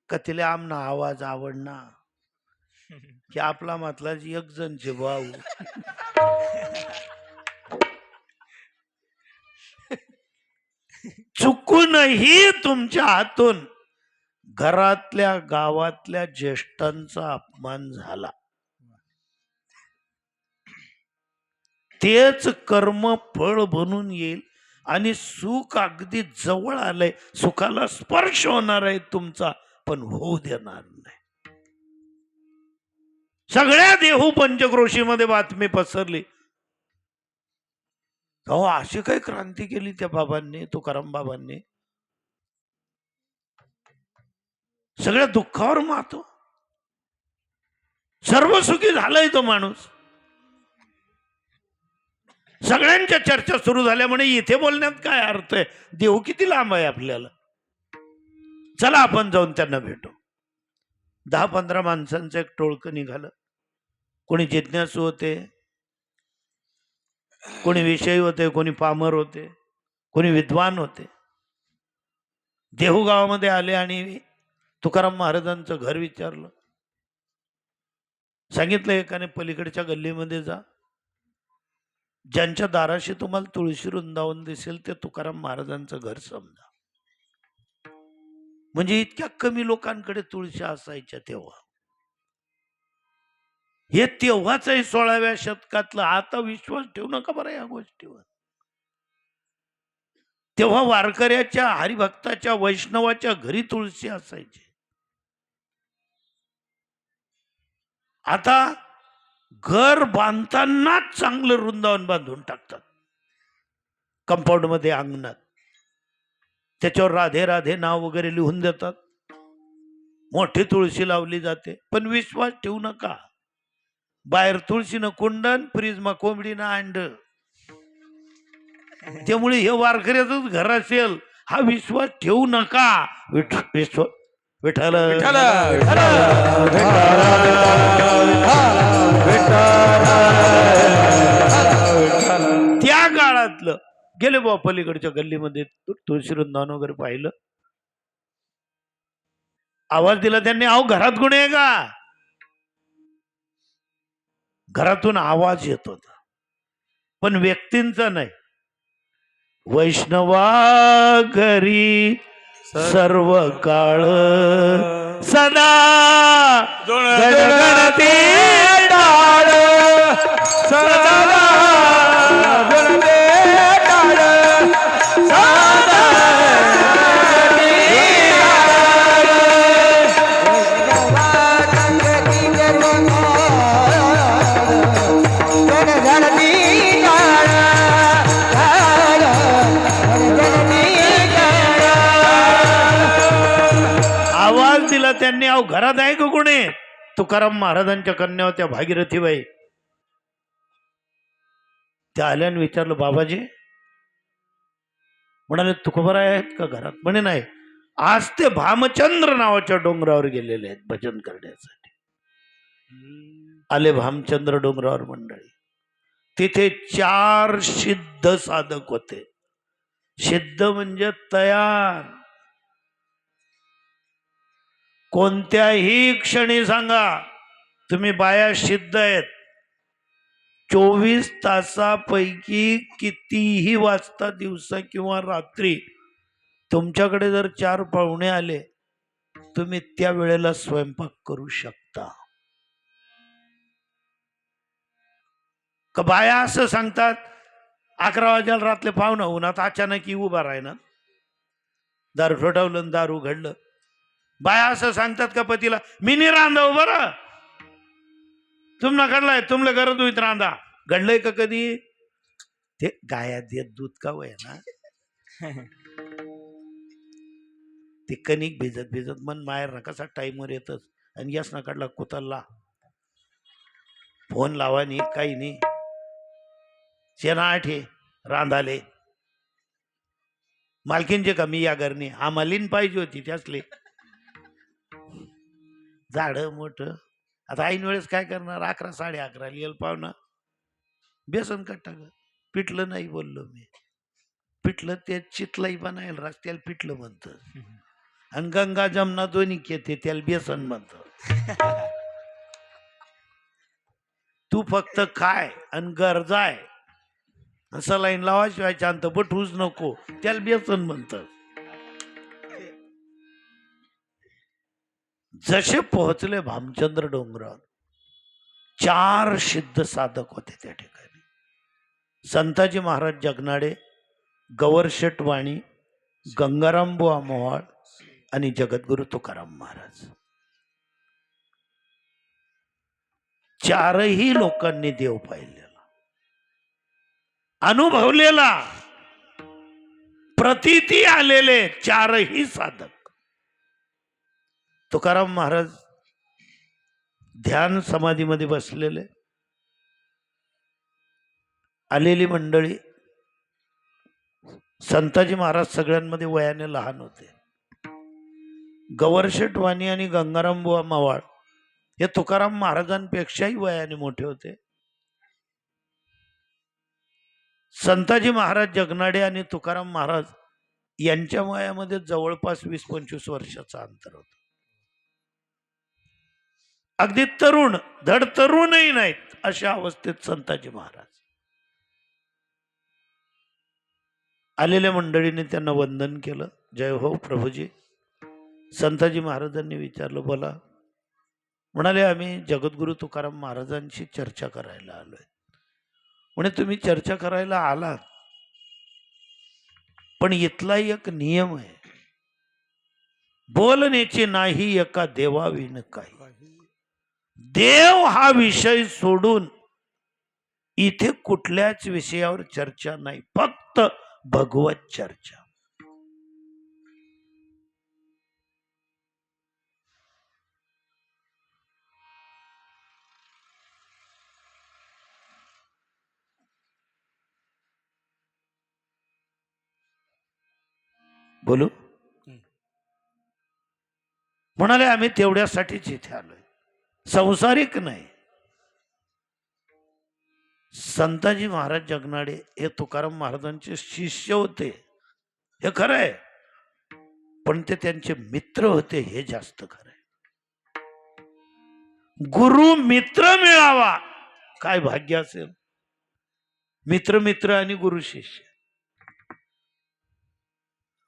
का तिला आमना आवाज आवडना की आपला म्हटला एक जण जे भाऊ. चुकूनही तुमच्या हातून घरातल्या गावातल्या ज्येष्ठांचा अपमान झाला, तेच कर्म फळ बनून येईल आणि सुख अगदी जवळ आलंय. सुखाला स्पर्श होणार आहे तुमचा, पण होऊ देणार नाही. सगळ्या देहू पंचक्रोशीमध्ये बातमी पसरली. अहो अशी काही क्रांती केली त्या बाबांनी, तुकाराम बाबांनी. सगळ्या दुःखावर मातो, सर्व सुखी झालाय तो माणूस. सगळ्यांच्या चर्चा सुरू झाल्या. म्हणे इथे बोलण्यात काय अर्थ आहे, देव किती लांब आहे आपल्याला. चला आपण जाऊन त्यांना भेटू. 10-15 माणसांचं एक टोळकं निघालं. कोणी जिज्ञासू होते, कोणी विषयी होते, कोणी पामर होते, कोणी विद्वान होते. देहू गावामध्ये आले आणि तुकाराम महाराजांचं घर विचारलं. सांगितलं एकाने पलीकडच्या गल्लीमध्ये जा, ज्यांच्या दाराशी तुम्हाला तुळशी वृंदावन दिसेल ते तुकाराम महाराजांचं घर समजा. म्हणजे इतक्या कमी लोकांकडे तुळशी असायच्या तेव्हा. हे तेव्हाच आहे 16व्या शतकातलं. आता विश्वास ठेवू नका बरं या गोष्टीवर. तेव्हा वारकऱ्याच्या, हरिभक्ताच्या, वैष्णवाच्या घरी तुळशी असायची. आता घर बांधतानाच चांगलं वृंदावन बांधून टाकतात कंपाऊंड मध्ये, अंगणात. त्याच्यावर राधे राधे नाव वगैरे लिहून देतात. मोठी तुळशी लावली जाते. पण विश्वास ठेवू नका, बाहेर तुळशीनं कुंडन, फ्रीजमा कोंबडीनं अंड. त्यामुळे हे वारकऱ्याचंच घर असेल हा विश्वास ठेवू नका. विठ्ठल त्या काळातलं. गेले बा पलीकडच्या गल्लीमध्ये तुळशी वृंदावन वगैरे पाहिलं. आवाज दिला त्यांनी, अहो घरात कोणी आहे का? घरातून आवाज येत होता, पण व्यक्तींचा नाही. वैष्णवा घरी सर्व काळ सदा गणगणते टाळ, सदा गणते टाळ, सदा आवाज दिला त्यांनी, अहो घरात आहे का कोणी? तुकाराम महाराजांच्या कन्या होत्या भागीरथीबाई. त्या आल्याने विचारलं, बाबाजी. म्हणाले तुकोबाराय आहेत का घरात? म्हणे नाही, आज ते भामचंद्र नावाच्या डोंगरावर गेलेले आहेत भजन करण्यासाठी. आले भामचंद्र डोंगरावर मंडळी. तिथे 4 सिद्ध साधक होते. सिद्ध म्हणजे तयार. कोणत्याही क्षणी सांगा तुम्ही बाया सिद्ध आहेत. 24 तासापैकी कितीही वाजता, दिवसा किंवा रात्री, तुमच्याकडे जर 4 पाहुणे आले तुम्ही त्या वेळेला स्वयंपाक करू शकता का? बाया असं सांगतात 11 वाजेला रात्री पाहुणं उन्हात अचानक उभा राहिना, दारू ठोठावलं, दारू घडलं. बाया असं सांगतात का पतीला, मी नाही रांधाव बरं, तुमना घडलाय, तुमला गरज होईत रांधा. घडलंय का कधी? ते गाया देत दूध का वय ना, ते कणिक भिजत भिजत मन माहेर ना कसा टाईमवर येतच. आणि यस ना काढला कुतरला, फोन लावा नाही काही नाही, शेना आठे रांधाले मालकीनचे कमी या घरनी आम्हालीन पाहिजे होती त्यासले झाड मोठ. आता ऐन वेळेस काय करणार, 11 11:30 लियल पाहुणा बेसन कट्टा पिठलं नाही बोललो मी, पिठलं ते चितलंही बनायला रस्त्याला पिठलं म्हणतं, आणि गंगा जमना दोन्ही येते त्याला बेसन म्हणतं. तू फक्त काय आणि गरजाय, सलाईन लावाशिवाय शांत बठूच नको, त्याला बेसन म्हणतात. जसे पोहोचले भामचंद्र डोंगरावर, 4 सिद्ध साधक होते त्या ठिकाणी. संताजी महाराज जगनाडे, गवरशेठ वाणी, गंगाराम बुवा मोवाळ आणि जगद्गुरु तुकाराम महाराज. 4ही लोकांनी देव पाहिलेला, अनुभवलेला, प्रतीती आलेले 4ही साधक. तुकाराम महाराज ध्यान समाधीमध्ये बसलेले, आलेली मंडळी. संताजी महाराज सगळ्यांमध्ये वयाने लहान होते. गवरशेठ वाणी आणि गंगाराम बुवा मावाळ हे तुकाराम महाराजांपेक्षाही वयाने मोठे होते. संताजी महाराज जगनाडे आणि तुकाराम महाराज यांच्या वयामध्ये जवळपास 20-25 वर्षाचं अंतर होतं. अगदी तरुण, धड तरुणही नाहीत अशा अवस्थेत संताजी महाराज. आलेल्या मंडळीने त्यांना वंदन केलं. जय हो प्रभूजी. संताजी महाराजांनी विचारलं, बोला. म्हणाले, आम्ही जगद्गुरु तुकाराम महाराजांशी चर्चा करायला आलोय. म्हणे, तुम्ही चर्चा करायला आलात, पण इथला एक नियम आहे, बोलण्याची नाही एका देवाविन काही. देव हा विषय सोडून इथे कुठल्याच विषयावर चर्चा नाही, फक्त भगवत चर्चा. बोलू? म्हणाले, आम्ही तेवढ्यासाठीच इथे आलोय, संसारिक नाही. संताजी महाराज जगनाडे हे तुकाराम महाराजांचे शिष्य होते, हे खरं आहे, पण ते त्यांचे मित्र होते, हे जास्त खरं आहे. गुरु मित्र मिळावा, काय भाग्य असेल. मित्र मित्र आणि गुरु शिष्य.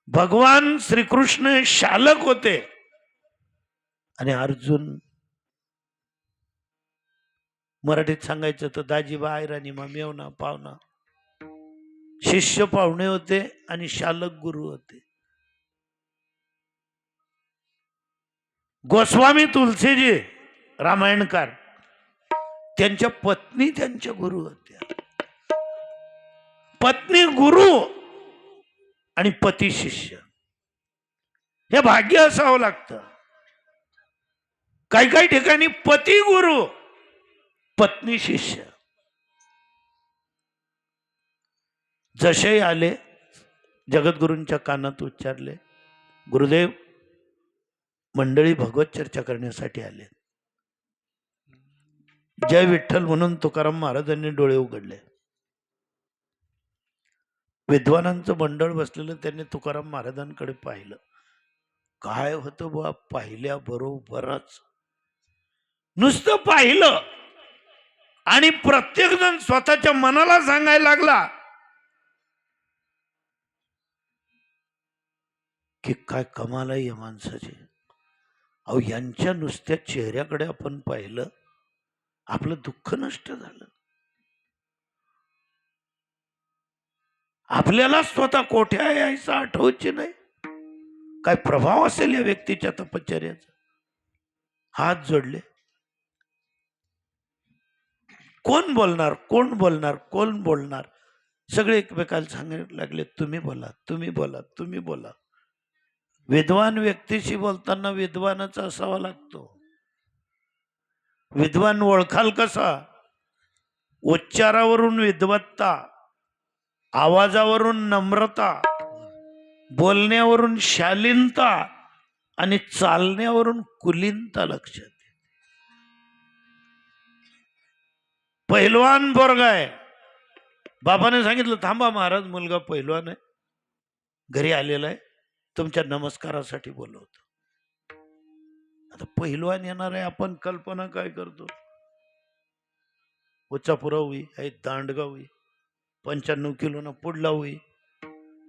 भगवान श्रीकृष्ण शालक होते आणि अर्जुन, मराठीत सांगायचं तर दाजीबा आयराणी मेवना पावना. शिष्य पाहुणे होते आणि शालक गुरु होते. गोस्वामी तुलसीजी रामायणकार, त्यांच्या पत्नी त्यांच्या गुरु होत्या. पत्नी गुरु आणि पती शिष्य, हे भाग्य असावं लागतं. काही काही ठिकाणी पती गुरु पत्नी शिष्य. जसे आले जगद्गुरूंच्या कानात उच्चारले, गुरुदेव, मंडळी भगवत चर्चा करण्यासाठी आले. जय विठ्ठल म्हणून तुकाराम महाराजांनी डोळे उघडले. विद्वानांचं मंडळ बसलेलं, त्यांनी तुकाराम महाराजांकडे पाहिलं. काय होतं बा, पाहिल्या बरोबरच नुसतं पाहिलं आणि प्रत्येक जण स्वतःच्या मनाला सांगायला लागला की काय कमाल आहे या माणसाची. अहो यांच्या नुसत्या चेहऱ्याकडे आपण पाहिलं, आपलं दुःख नष्ट झालं. आपल्याला स्वतः कोठ्या यायचं आठवायचे नाही. काय प्रभाव असेल या व्यक्तीच्या तपश्चर्याचा. हात जोडले. कोण बोलणार, कोण बोलणार, कोण बोलणार. सगळे एकमेकाला सांगायला लागले, तुम्ही बोला, तुम्ही बोला, तुम्ही बोला. विद्वान व्यक्तीशी बोलताना विद्वानच असावा लागतो. विद्वान ओळखाल कसा? उच्चारावरून विद्वत्ता, आवाजावरून नम्रता, बोलण्यावरून शालीनता आणि चालण्यावरून कुलीनता लक्षात येते. पहिलवान पोरगा आहे. बापाने सांगितलं, थांबा महाराज, मुलगा पहिलवान आहे, घरी आलेला आहे, तुमच्या नमस्कारासाठी बोलवतो. आता पहिलवान येणार आहे, आपण कल्पना काय करतो? उच्चापुरा होई, आहे दांडगा होई, 95 किलोनं पुढला होई,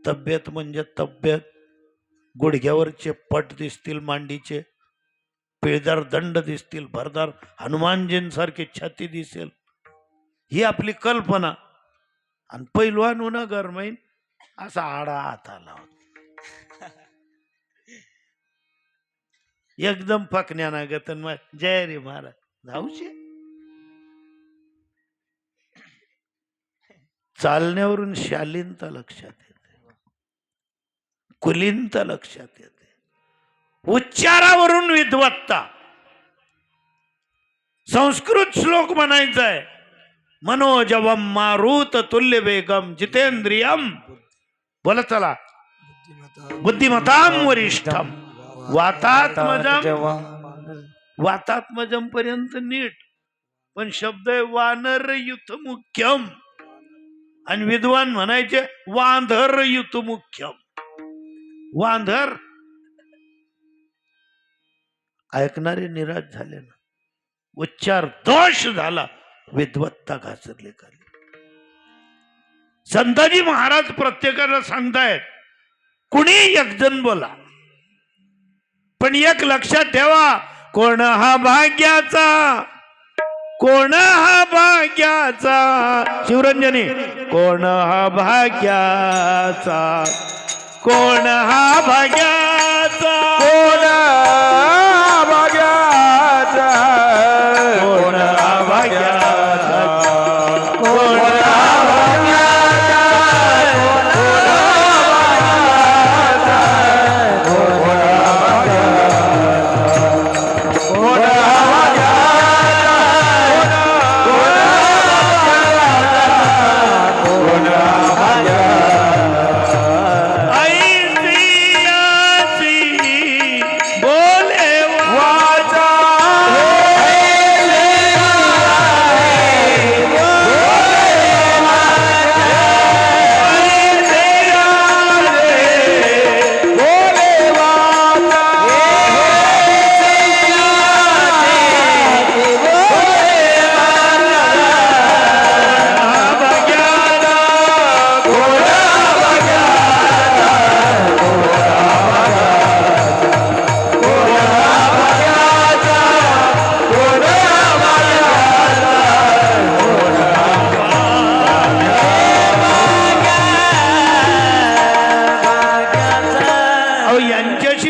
तब्येत म्हणजे तब्येत, गुडघ्यावरचे पट दिसतील मांडीचे, पिळदार दंड दिसतील, भरदार हनुमानजींसारखी छाती दिसेल, ही आपली कल्पना. आणि पैलवान होणं गरमाईन असा आडा हात आला होता, एकदम फकण्याना गतन, जय रे महाराज, जाऊशे. चालण्यावरून शालीनता लक्षात येते, कुलीनता लक्षात येते, उच्चारावरून विद्वत्ता. संस्कृत श्लोक म्हणायचा आहे, मनोजवम मारुत तुल्य वेगम जितेंद्रियम, बोला चला, बुद्धिमताम वरिष्ठम वातात्मजम. वातात्मजम पर्यंत नीट, पण शब्द आहे वानर युथ मुख्यम. आणि विद्वान म्हणायचे वांधर युथ मुख्यम. वांधर. ऐकणारे निराश झाले ना, उच्चार दोष झाला, विद्वत्ता घासरली खाली. संताजी महाराज प्रत्येकाला सांगतायत, कुणी एक जण बोला, पण एक लक्षात ठेवा, कोण हा भाग्याचा, कोण हा भाग्याचा, शिवरंजनी, कोण हा भाग्याचा, कोण हा भाग्याचा, कोण भाग्याचा, कोण हा भाग्याचा, कोण हा भाग्याचा,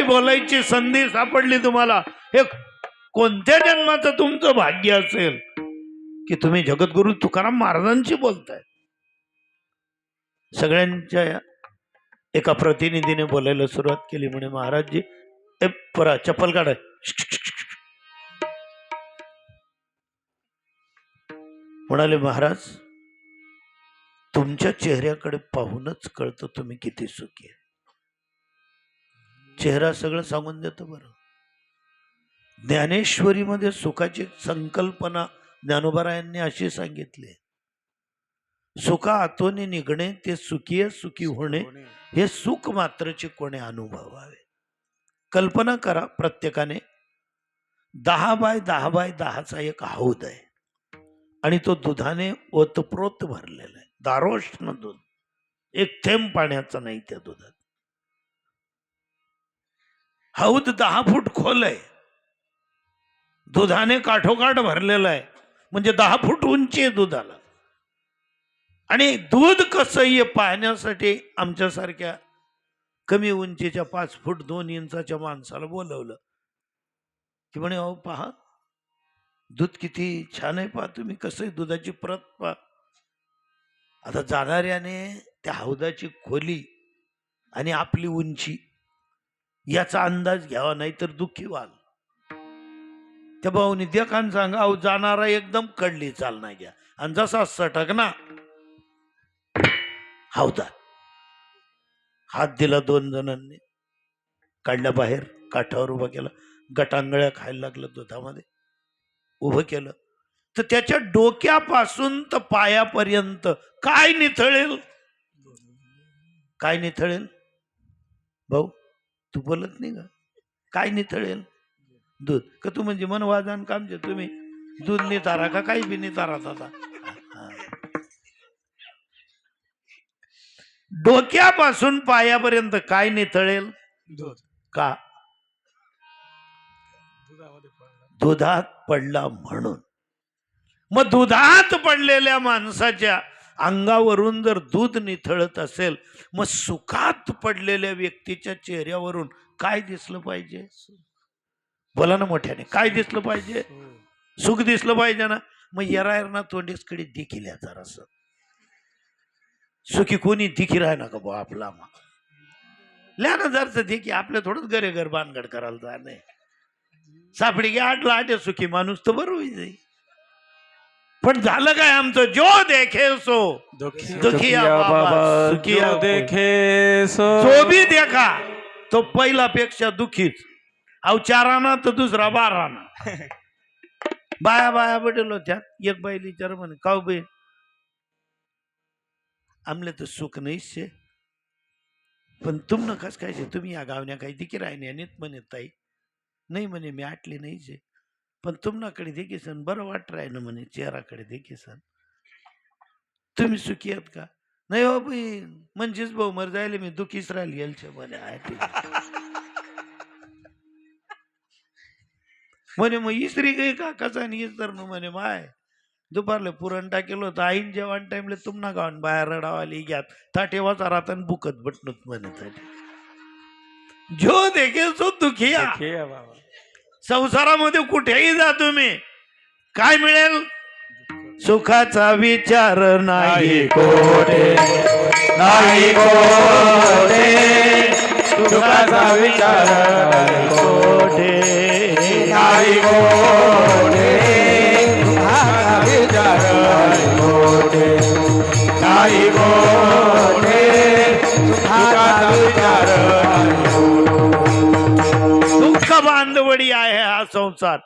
बोलायची संधी सापडली तुम्हाला. हे कोणत्या जन्माचं तुमचं भाग्य असेल की तुम्ही जगद्गुरु तुकाराम महाराजांशी बोलताय. सगळ्यांच्या एका प्रतिनिधीने बोलायला सुरुवात केली. म्हणे महाराजजी, ए परा चप्पल काढ. म्हणाले महाराज, तुमच्या चेहऱ्याकडे पाहूनच कळतं तुम्ही किती सुखी आहे. चेहरा सगळं सांगून देतो. बरं, ज्ञानेश्वरीमध्ये सुखाची संकल्पना ज्ञानोबारायांनी अशी सांगितली, सुखा आतोनी निघणे ते सुखी सुखी होणे, हे सुख मात्रचे कोणी अनुभवावे. कल्पना करा, प्रत्येकाने 10x10x10चा एक हौद आहे आणि तो दुधाने ओतप्रोत भरलेला आहे. दारोष्ण दूध, एक थेंब पाण्याचा नाही त्या दुधात. हौद 10 फूट खोल आहे दुधाने काठोकाठ भरलेलं आहे, म्हणजे 10 फूट उंची आहे दुधाला. आणि दूध कसं आहे पाहण्यासाठी आमच्यासारख्या कमी उंचीच्या 5 फूट 2 इंचाच्या माणसाला बोलवलं की म्हणे अहो पहा दूध किती छान आहे, पहा तुम्ही कसं आहे, दुधाची प्रत पहा. आता जाणाऱ्याने त्या हौदाची खोली आणि आपली उंची याचा अंदाज घ्यावा, नाही तर दुःखी व्हाल. त्या भाऊनी देखान सांगा, अहो जाणारा एकदम कडली चालना घ्या आणि जसा सटक ना हौदात हात दिला 2 जणांनी, काढल्या बाहेर, काठावर उभा केला, गटांगळ्या खायला लागलं दुधामध्ये, उभं केलं तर त्याच्या डोक्यापासून तर पायापर्यंत काय निथळेल, काय निथळेल भाऊ, तू बोलत नाही का, काय निथळेल? दूध. का तू म्हणजे मन वाजन कामचे तुम्ही दूध नितारा का काही बी नितारात आता. डोक्यापासून पायापर्यंत काय निथळेल? दूध. का? दुधामध्ये पडलं. दुधात पडला म्हणून. मग दुधात पडलेल्या माणसाच्या अंगावरून जर दूध निथळत असेल, मग सुखात पडलेल्या व्यक्तीच्या चेहऱ्यावरून काय दिसलं पाहिजे? बोला ना मोठ्याने, काय दिसलं पाहिजे? सुख दिसलं पाहिजे ना. मग येरायरना तोंडीसकडे देखील याचा असं सुखी कोणी दिखी राह ना का बा आपला मग ल्याना जरच देखी आपल्या थोडंच घरे घर बांधगड करायला जा नाही. सापडी घ्या 8 लाट सुखी माणूस तर बरोबर जाईल. पण झालं काय आमचं, जो देखे सो दुखिया बाबा सुखिया देखे सो. जो भी देखा तो पहिल्यापेक्षा दुखीच. अहो 4 आना तर दुसरा 12 आना. बाया बाया बडेल होत्या, एक बाई विचार म्हणे काव बाई आमले तर सुख नाहीच शे, पण तुम न कस काय शे, तुम्ही या गावण्या काही दिकी राहिने आणि म्हणे ताई नाही म्हणे मी आटली नाही शे, पण तुमनाकडे देखी सन बरं वाट राही ना म्हणे, चेहराकडे देखी सन तुम्ही सुखी आहात का? नाही हो बाई म्हणजेच भाऊ मर जायला मी दुखीच राहिली यालचे म्हणे आटली म्हणे. मग इस्त्री काही का कसा आणि इस्तर न म्हणे माय दुपारले पुरण टाकेल होतं आईन जेवण टाइमले तुमना गावन बाहेर रडावाली घ्यात ताटेवाचा राहता बुकत बटणूत म्हणे. जो देखे सो दुखिया. बाबा. संसारामध्ये कुठेही जा तुम्ही, काय मिळेल? सुखाचा विचार नाही कोठे नाही कोठे, सुखाचा विचार नाही कोठे नाही कोठे, सुखाचा विचार नाही कोठे नाही कोठे, सुखाचा विचार नाही कोठे. दुःख बांधवडी आहे हा संसार.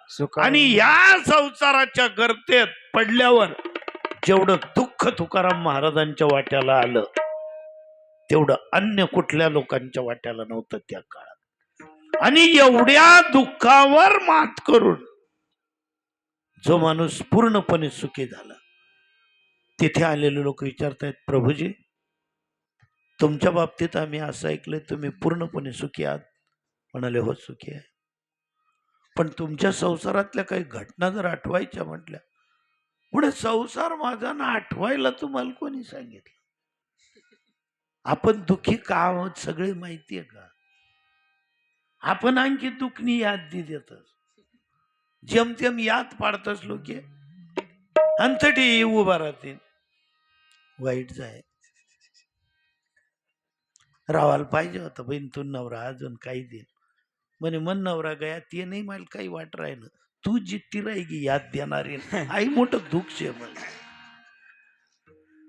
आणि या संसाराच्या गर्तेत पडल्यावर जेवढं दुःख तुकाराम महाराजांच्या वाट्याला आलं तेवढं अन्य कुठल्या लोकांच्या वाट्याला नव्हतं त्या काळात. आणि एवढ्या दुःखावर मात करून जो माणूस पूर्णपणे सुखी झाला, तिथे आलेले लोक विचारतायत प्रभूजी तुमच्या बाबतीत आम्ही असं ऐकलंय तुम्ही पूर्णपणे सुखी आहात. म्हणाले हो सुखी आहे, पण तुमच्या संसारातल्या काही घटना जर आठवायच्या म्हटल्या, पुढे संसार माझा ना आठवायला तुम्हाला कोणी सांगितलं? आपण दुःखी का आहोत सगळे माहिती आहे का? आपण आणखी दुःखनी याद देत जेमतेम याद पाडतच लोक अंतटी उभा राहतील. वाईट जाय रावायला पाहिजे होतं बहीण तू नवरा अजून काही देईल म्हणे, मन नवरा गया ते नाही मला काही वाट राहिलं, तू जित्ती राही याद देणारी आई मोठं दुःख शे म्हणे.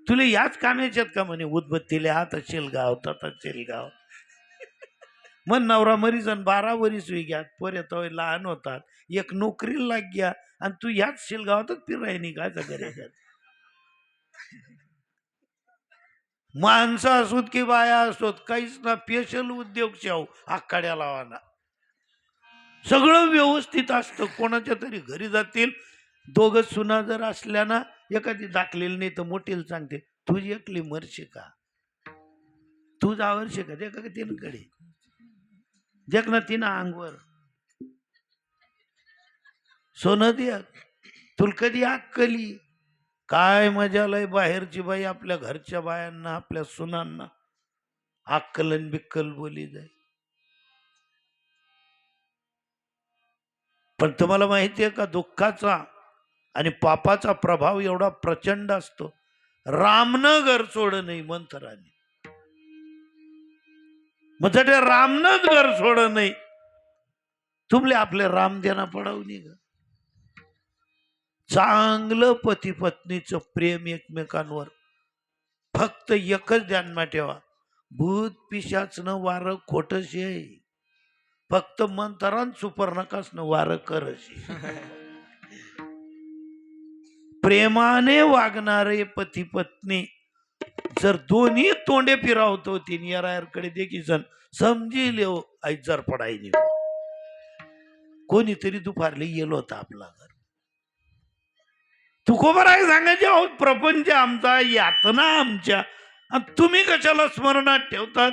तुला याच कामाच्यात का म्हणे, उदबत्तीला हात शेलगाव तथा शेलगाव. मन नवरा मरीजन 12 वरीस होई घ्या पोरे तो लहान होतात, एक नोकरीला लाग गया आणि तू याच शेलगावातच फिराय निघायचं करायचं. माणसं असोत की बाया असोत काहीच ना, स्पेशल उद्योग शेव आखाड्या लावाना सगळं व्यवस्थित असतं. कोणाच्या तरी घरी जातील, दोघं सुना जर असल्या ना, एखादी दाखलेली नाही तर मोठीला सांगते तुझी एकली मरशी का, तू जावरशी का, दे का तिनकडे देख ना तिनं अंगवर. सोनं द्या. तुला कधी अक्कली काय मजा लय बाहेरची बाई आपल्या घरच्या बायांना आपल्या सुनांना अक्कलन बिक्कल बोली जाय. पण तुम्हाला माहितीये का दुःखाचा आणि पापाचा प्रभाव एवढा प्रचंड असतो. रामनं घर सोड नाही मंथराने, म्हणजे ते रामनंच घर सोड नाही. तुमले आपले राम देना पडावनी ग. चांगलं पती पत्नीचं प्रेम एकमेकांवर फक्त एकच ध्यानमा ठेवा, भूत पिशाचनं वारं खोटशे, फक्त मंतरान सुपर्णकासनं वारं करशे. प्रेमाने वागणारे पती पत्नी जर दोन्ही तोंडे फिरावतो तीन याराकडे देखी जण समजी लेव जर पडाई नाही. कोणीतरी दुपारले गेलो होता आपला घर. तुकोबर आहे सांगायचे आहोत प्रपंच आमचा यातना आमच्या, तुम्ही कशाला स्मरणात ठेवतात.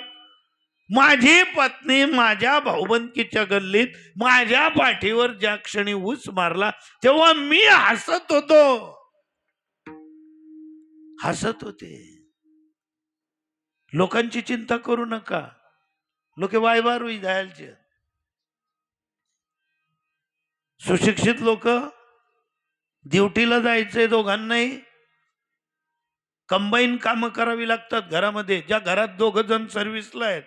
माझी पत्नी माझ्या भाऊबंदकीच्या गल्लीत माझ्या पाठीवर ज्या क्षणी ऊस मारला तेव्हा मी हसत होतो, हसत होते. लोकांची चिंता करू नका, लोक वायवारू जायचे. सुशिक्षित लोक ड्युटीला जायचंय दोघांनाही, कंबाईन कामं करावी लागतात घरामध्ये. ज्या घरात दोघ जण सर्व्हिसला आहेत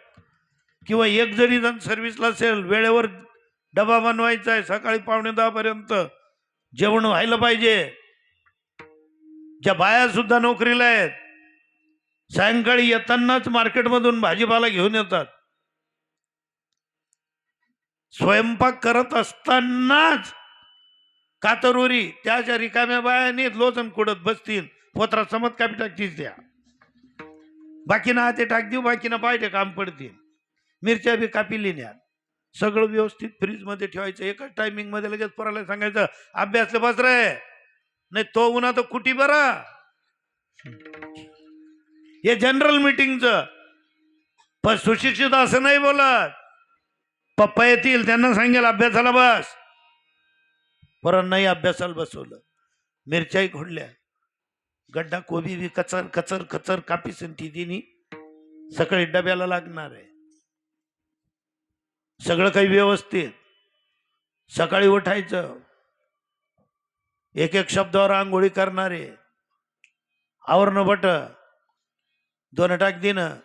किंवा एक जरी जण सर्व्हिसला असेल, वेळेवर डबा बनवायचा आहे, सकाळी 9:45 पर्यंत जेवण व्हायला पाहिजे. ज्या बाया सुद्धा नोकरीला आहेत, सायंकाळी येतानाच मार्केटमधून भाजीपाला घेऊन येतात. स्वयंपाक करत असतानाच कातरोरी त्याच्या रिकाम्या बायाने लोचन कुडत बसतील, पोत्रा समत कापी टाकतीस द्या, बाकीना हाते टाक देऊ, बाकीना पायटे काम पडतील. मिरच्या बी कापिली न्या, सगळं व्यवस्थित फ्रीज मध्ये ठेवायचं. एकच टायमिंग मध्ये लगेच पोराला सांगायचं अभ्यासले बस रे, नाही तो उन्हा तर कुठी बरा. हे जनरल मीटिंगचं. पण सुशिक्षित असं नाही बोलत. पप्पा येतील त्यांना सांगेल अभ्यासाला बस, परत नाही अभ्यासाला बसवलं, मिरच्याही खोडल्या, गड्डा कोबी बी कचर कचर कचर कापीस ती दिनी सकाळी डब्याला लागणार आहे. सगळं काही व्यवस्थित. सकाळी उठायचं, एक एक शब्दावर आंघोळी करणारे, आवरण बट, दोन टाक देणं.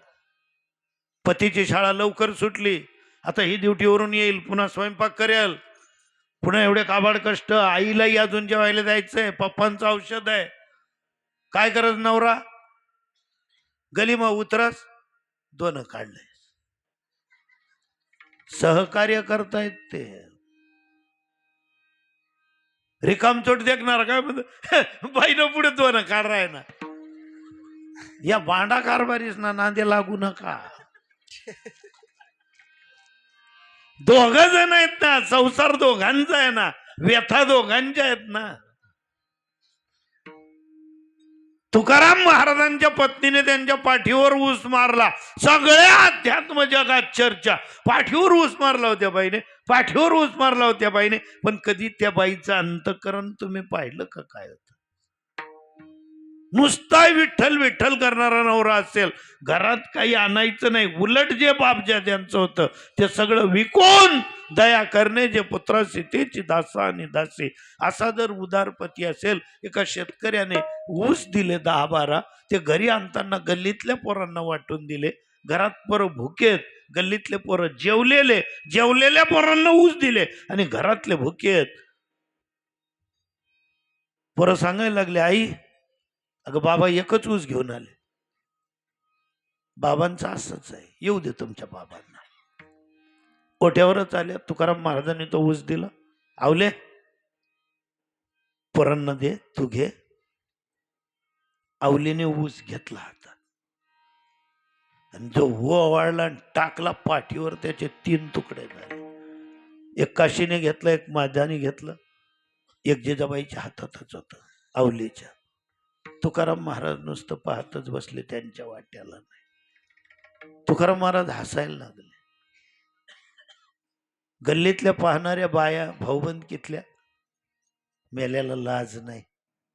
पतीची शाळा लवकर सुटली, आता ही ड्युटीवरून येईल, पुन्हा स्वयंपाक करेल, पुन्हा एवढे काबाड कष्ट. आईलाही अजून जेवायला जायचंय, पप्पांचं औषध आहे. काय करत नवरा गलीमा उतरस, दोन काढले, सहकार्य करतायत ते. रिकामचोट देखणार काय म्हणत बाईनं पुढे दोन काढ राय ना. या बांडा कारभारीस ना नांदे लागू नका. दोघ जण आहेत ना, संसार दोघांचा आहे ना, व्यथा दोघांच्या आहेत ना. तुकाराम महाराजांच्या पत्नीने त्यांच्या पाठीवर ऊस मारला. सगळ्या अध्यात्म जगात चर्चा, पाठीवर ऊस मारला होत्या बाईने, पाठीवर ऊस मारला होत्या बाईने. पण कधी त्या बाईचं अंतःकरण तुम्ही पाहिलं का काय होतं? नुसता विठ्ठल विठ्ठल करणारा नवरा असेल, घरात काही आणायचं नाही. उलट जे बापजा ज्यांचं होतं ते सगळं विकून दया करणे, जे पुत्रासी तेची दासा आणि दासी. असा जर उदारपती असेल, एका शेतकऱ्याने ऊस दिले 10-12, ते घरी आणताना गल्लीतल्या पोरांना वाटून दिले. घरात पोरं भुकेत, गल्लीतले पोरं जेवलेले, जेवलेल्या पोरांना ऊस दिले आणि घरातले भुकेत. पोरं सांगायला लागले, आई अगं बाबा एकच ऊस घेऊन आले. बाबांचं असंच आहे, येऊ दे तुमच्या बाबांना. ओट्यावरच आल्या. तुकाराम महाराजांनी तो ऊस दिला. आवले पोरांना दे, तू घे. आवलीने ऊस घेतला हातात आणि जो ओवाळला टाकला पाठीवर, त्याचे 3 तुकडे झाले. एक काशीने घेतलं, एक माझ्याने घेतलं, एक जिजाबाईच्या हातातच होत आवलीच्या. तुकाराम महाराज नुसतं पाहतच बसले, त्यांच्या वाट्याला नाही. तुकाराम महाराज हसायला लागले. गल्लीतल्या पाहणाऱ्या बाया, भाऊबंदकीतल्या मेल्याला लाज नाही,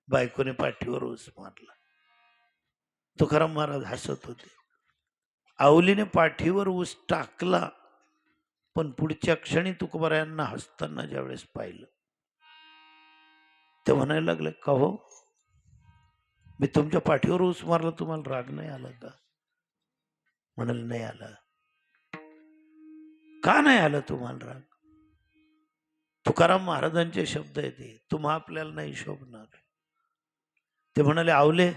बायकोने पाठीवर ऊस मारला. तुकाराम महाराज हसत होते. आवलीने पाठीवर ऊस टाकला, पण पुढच्या क्षणी तुकोबारायांना हसताना ज्यावेळेस पाहिलं, ते म्हणायला लागले, का हो, मी तुमच्या पाठीवर ऊस मारला, तुम्हाला राग नाही आला का? म्हणाले, नाही आला. का नाही आला तुम्हाला राग? तुकाराम महाराजांचे शब्द आहेत ते, तुम्हा आपल्याला नाही शोभणार. ते म्हणाले, आवले,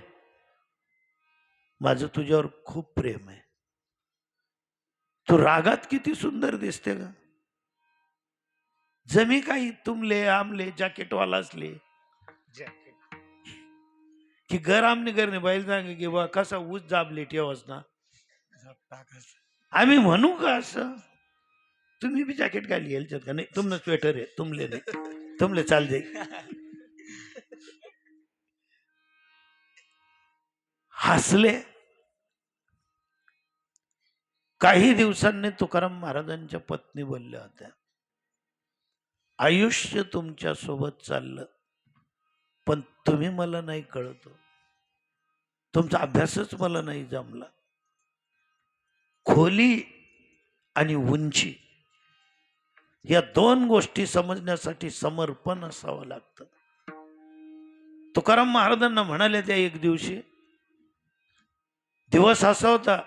माझं तुझ्यावर खूप प्रेम आहे. तू रागात किती सुंदर दिसते का. जमी काही तुमले आमले जॅकेटवाला असले की घर आमने घरने बाईल सांगे की बा कसा ऊस जाबले ठेवस ना, आम्ही म्हणू का असं? तुम्ही बी जॅकेट घाली यायच्यात का? नाही, तुमनं स्वेटर आहे, तुमले नाही, तुमले चाल जाईल. हसले. काही दिवसांनी तुकाराम महाराजांच्या पत्नी बोलल्या होत्या, आयुष्य तुमच्या सोबत चाललं, पण तुम्ही मला नाही कळत, तुमचा अभ्यासच मला नाही जमला. खोली आणि उंची या दोन गोष्टी समजण्यासाठी समर्पण असावं लागतं. तुकाराम महाराजांना म्हणाले त्या एक दिवशी, दिवस असा होता,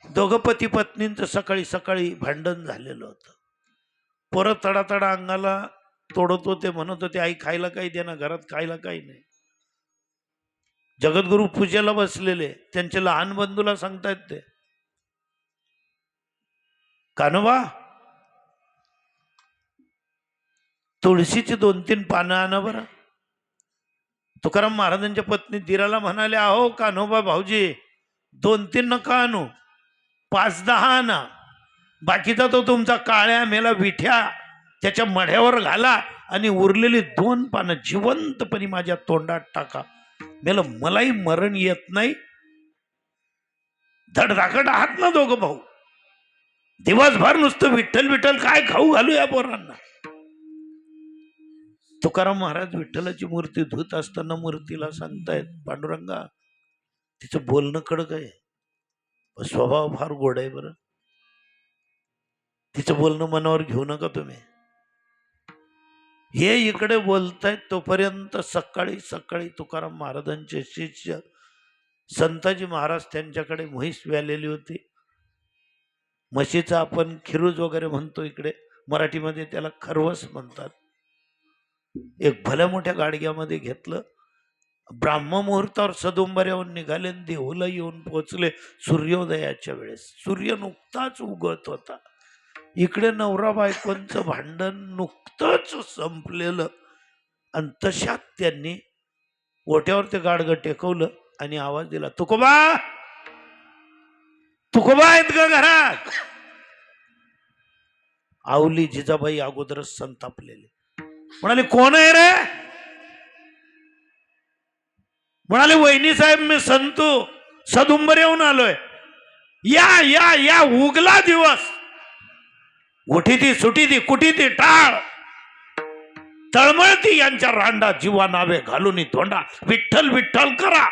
दोघं पती पत्नींचं सकाळी सकाळी भांडण झालेलं होतं. पोरं तडातडा अंगाला तोडत होते, म्हणत होते, आई खायला काही दे ना, घरात खायला काही नाही. जगद्गुरु पूजेला बसलेले त्यांच्या लहान बंधूला सांगतायत ते, कान्होबा, तुळशीची 2-3 पानं आणा बरं. तुकाराम महाराजांच्या पत्नी दिराला म्हणाले, अहो कान्होबा भाऊजी, 2-3 नका आणू, 5-10 आणा. बाकीचा तो तुमचा काळ्या मेला विठ्या त्याच्या मढ्यावर घाला आणि उरलेली 2 पानं जिवंतपणी माझ्या तोंडात टाका. मलाही मरण येत नाही. धडधाकट आहात ना दोघं भाऊ, दिवसभर नुसतं विठ्ठल विठ्ठल काय खाऊ घालू या पोरांना. तुकाराम महाराज विठ्ठलाची मूर्ती धुत असताना मूर्तीला सांगतायत, पांडुरंगा, तिचं बोलणं कडक आहे, स्वभाव फार गोड आहे बरं, तिचं बोलणं मनावर घेऊ नका तुम्ही. हे इकडे बोलतायत तोपर्यंत सकाळी सकाळी तुकाराम महाराजांचे शिष्य संताजी महाराज त्यांच्याकडे म्हैस व्यालेली होती. म्हशीचा आपण खिरूज वगैरे म्हणतो, इकडे मराठीमध्ये त्याला खरवस म्हणतात. एक भल्या मोठ्या गाडग्यामध्ये घेतलं. ब्राह्म मुहूर्तावर सदुंबऱ्याहून निघाले, देहूला येऊन पोहोचले सूर्योदयाच्या वेळेस. सूर्य नुकताच उगत होता. इकडे नवरा बायकोंचं भांडण नुकतंच संपलेलं, आणि तशात त्यांनी ओट्यावर ते गाडगं टेकवलं आणि आवाज दिला, तुकोबा, तुकोबा आहेत का घरात? आवली जिजाबाई अगोदरच संतापलेले, म्हणाले, कोण आहे रे? म्हणाले, वहिनी साहेब, मी संतू सदुंबर येऊन आलोय. या या या, उगला दिवस, उठी ती सुटी ती कुठी ती टाळ, तळमळती यांच्या रांडा, जीवा नावे घालून धोंडा, विठ्ठल विठ्ठल करा.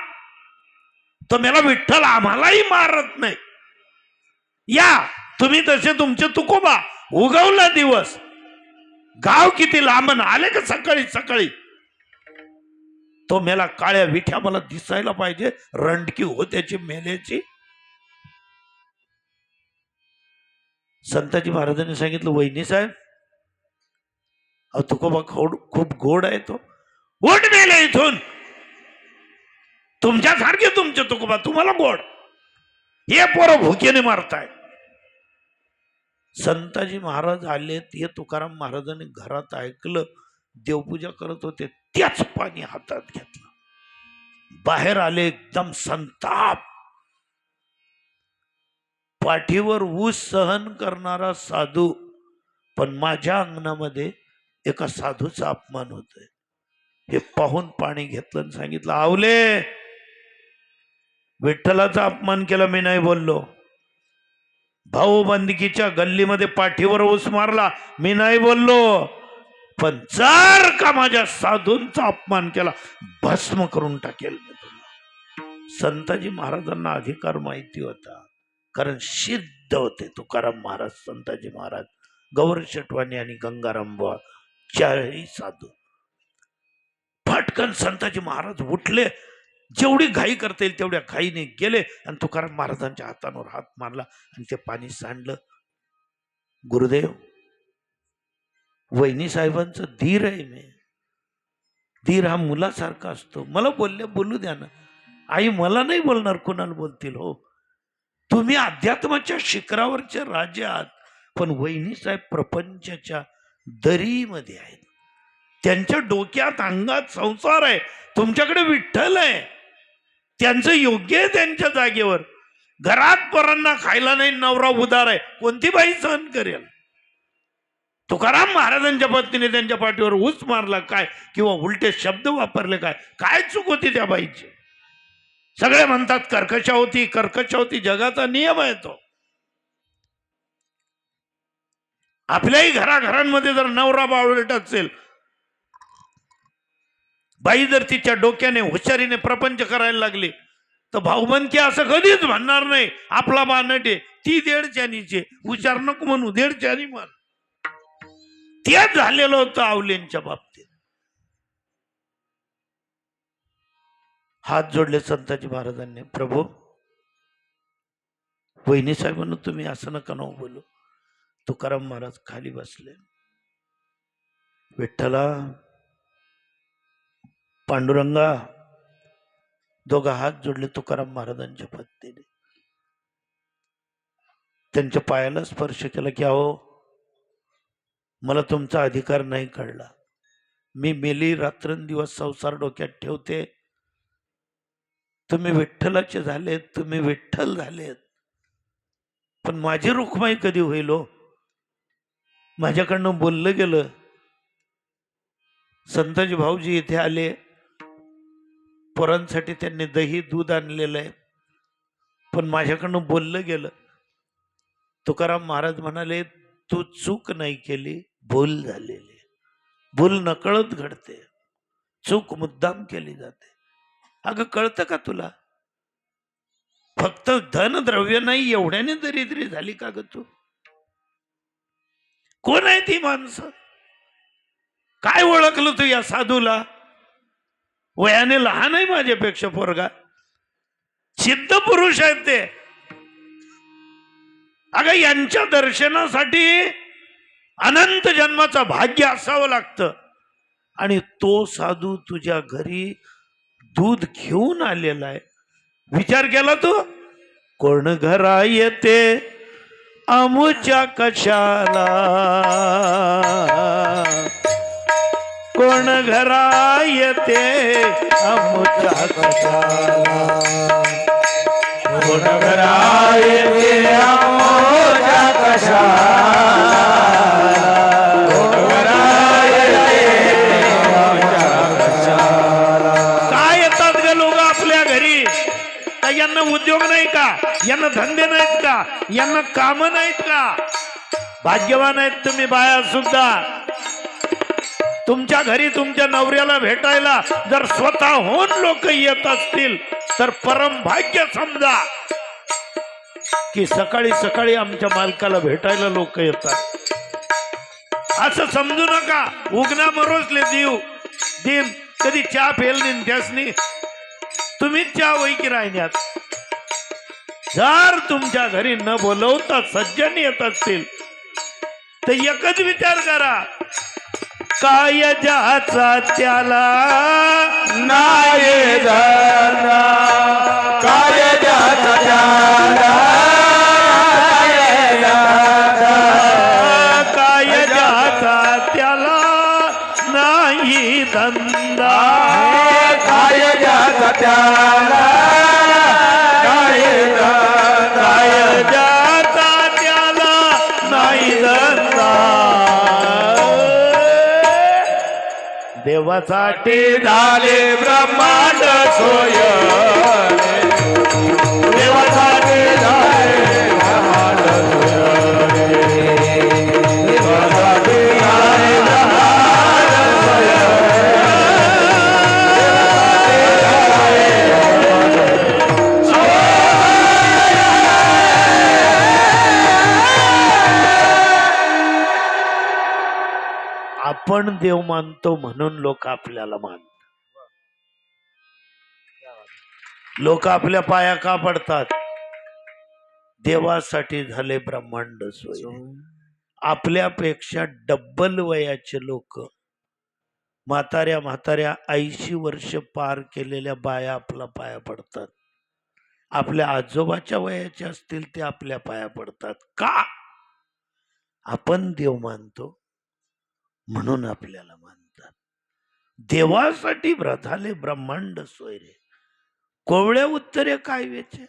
तो मेला विठ्ठल आम्हालाही मारत नाही. या तुम्ही तसे तुमचे तुकोबा, उगवला दिवस, गाव किती लांबन आले का सकाळी सकाळी. तो मेला काळ्या विठ्या मला दिसायला पाहिजे, रणकी हो त्याची मेल्याची. संताजी महाराजांनी सांगितलं, वहिनी साहेब, अहो तुकोबा खूप गोड आहे तो, गोड मेले इथून. तुमच्यासारखे तुमचे तुकोबा, तुम्हाला गोड, हे पोरं भुकेने मारताय. संताजी महाराज आलेत हे तुकाराम महाराजांनी घरात ऐकलं. देवपूजा करत होते, त्याच पाणी हातात घेतलं, बाहेर आले, एकदम संताप. पाठीवर ऊस सहन करणारा साधू, पण माझ्या अंगणामध्ये एका साधूचा अपमान होतोय. हे पाहून पाणी घेतलं आणि सांगितलं, आवले, विठ्ठलाचा अपमान केला मी नाही बोललो. भाऊ बंदकीच्या गल्लीमध्ये पाठीवर ऊस मारला मी नाही बोललो. पण जर का माझ्या साधूंचा अपमान केला भस्म करून टाकेल मी तुला. संताजी महाराजांना अधिकार माहिती होता, कारण सिद्ध होते तुकाराम महाराज, संताजी महाराज, गौर शेटवानी आणि गंगाराम बुवा, चारही साधू. फटकन संताजी महाराज उठले, जेवढी घाई करता येईल तेवढ्या घाईने गेले आणि तुकाराम महाराजांच्या हातांवर हात मारला आणि ते पाणी सांडलं. गुरुदेव, वहिनी साहेबांचं धीर आहे मी. धीर हा मुलासारखा असतो. मला बोलू द्या ना. आई मला नाही बोलणार, कोणाला बोलतील हो. तुम्ही अध्यात्माच्या शिखरावरचे राजे आहात, पण वहिनी साहेब प्रपंचाच्या दरीमध्ये आहेत. त्यांच्या डोक्यात अंगात संसार आहे, तुमच्याकडे विठ्ठल आहे. त्यांचं योग्य आहे त्यांच्या जागेवर. घरात पोरांना खायला नाही, नवरा उदार आहे, कोणती बाई सहन करेल? तुकाराम महाराजांच्या पत्नीने त्यांच्या पाठीवर ऊस मारला काय, किंवा उलटे शब्द वापरले काय? काय चूक होती त्या बाईची? सगळे म्हणतात कर्कशा होती, कर्कशा होती. जगाचा नियम आहे तो. आपल्याही घराघरांमध्ये जर नवरा बावळट असेल, बाई जर तिच्या डोक्याने हुशारीने प्रपंच करायला लागली, तर भाऊबंदकी असं कधीच म्हणणार नाही आपला बानटे ती 1.5 हुशार नको म्हणू, 1.5 म्हण. तेच झालेलं होतं आवलेंच्या बाबतीत. हात जोडले संताजी महाराजांनी. प्रभू, वहिनी साहेबांना तुम्ही असं नका ना बोलू. तुकाराम महाराज खाली बसले. विठ्ठला, पांडुरंगा, दोघा हात जोडले तुकाराम महाराजांच्या पत्नीने. त्यांच्या पायाला स्पर्श केला की अहो, मला तुमचा अधिकार नाही कळला. मी मेली रात्रंदिवस संसार डोक्यात ठेवते. तुम्ही विठ्ठलाचे झालेत, तुम्ही विठ्ठल झालेत, पण माझी रुक्माई कधी होईल हो? माझ्याकडनं बोललं गेलं. संताजी भाऊजी इथे आले, पोरांसाठी त्यांनी दही दूध आणलेलं आहे, पण माझ्याकडनं बोललं गेलं. तुकाराम महाराज म्हणाले, तू चूक नाही केली, भूल झालेली. भूल नकळत घडते, चूक मुद्दाम केली जाते. अगं, कळतं का तुला? फक्त धन द्रव्य नाही एवढ्याने दरिद्री झाली का ग तू? कोण आहे ती माणसं? काय ओळखलं तू या साधूला? वयाने लहान आहे माझ्यापेक्षा पोरगा, सिद्ध पुरुष आहेत ते. अगं, यांच्या दर्शनासाठी अनंत जन्माचं भाग्य असावं लागतं. आणि तो साधू तुझ्या घरी दूध घेऊन आलेला आहे. विचार केला तू? कोण घरा येते आमुच्या कशाला, कोण घरा येते आमुच्या कशाला, कोण घरा येते आमोच्या कशाला, कोण घरा येते आमच्या कशाला. काय येतात ग लोक आपल्या घरी? का यांना उद्योग नाही का? यांना धंदे नाहीत का? यांना काम नाहीत का? भाग्यवान आहेत तुम्ही बाया सुद्धा. तुमच्या घरी तुमच्या नवऱ्याला भेटायला जर स्वतःहून लोक येत असतील तर परम भाग्य समजा की सकाळी सकाळी आमच्या मालकाला भेटायला लोक येतात. असं समजू नका उगना मरोसले दिन कधी चहा फेल नाही त्यासनी तुम्हीच चहा वैकी राहण्यात. जर तुमच्या घरी न बोलवता सज्जन येत असतील तर एकच विचार करा, काय ज्याचा त्याला नाही जाना, काय ज्याचा त्याला नाही जाना, काय ज्याचा त्याला नाही धंदा, काय ज्याचा त्याला नाही जाना, काय ज्याचा त्याला नाही धंदा. देवासाठी झाले ब्रह्मांड सोय, देवासाठी झाले ब्रह्मांड सोय, देवासाठी झाले ब्रह्मांड आपण देव मानतो म्हणून लोक आपल्याला मानतात. लोक आपल्या पाया का पडतात? देवासाठी झाले ब्रह्मांड सोय. आपल्यापेक्षा डब्बल वयाचे लोक, म्हाताऱ्या 80 वर्ष पार केलेल्या बाया आपल्या पाया पडतात. आपल्या आजोबाच्या वयाचे असतील ते आपल्या पाया पडतात. का? आपण देव मानतो म्हणून आपल्याला मानतात. देवासाठी झाले ब्रह्मांड सोय रे. कोवळ्या उत्तरे काय वेचे.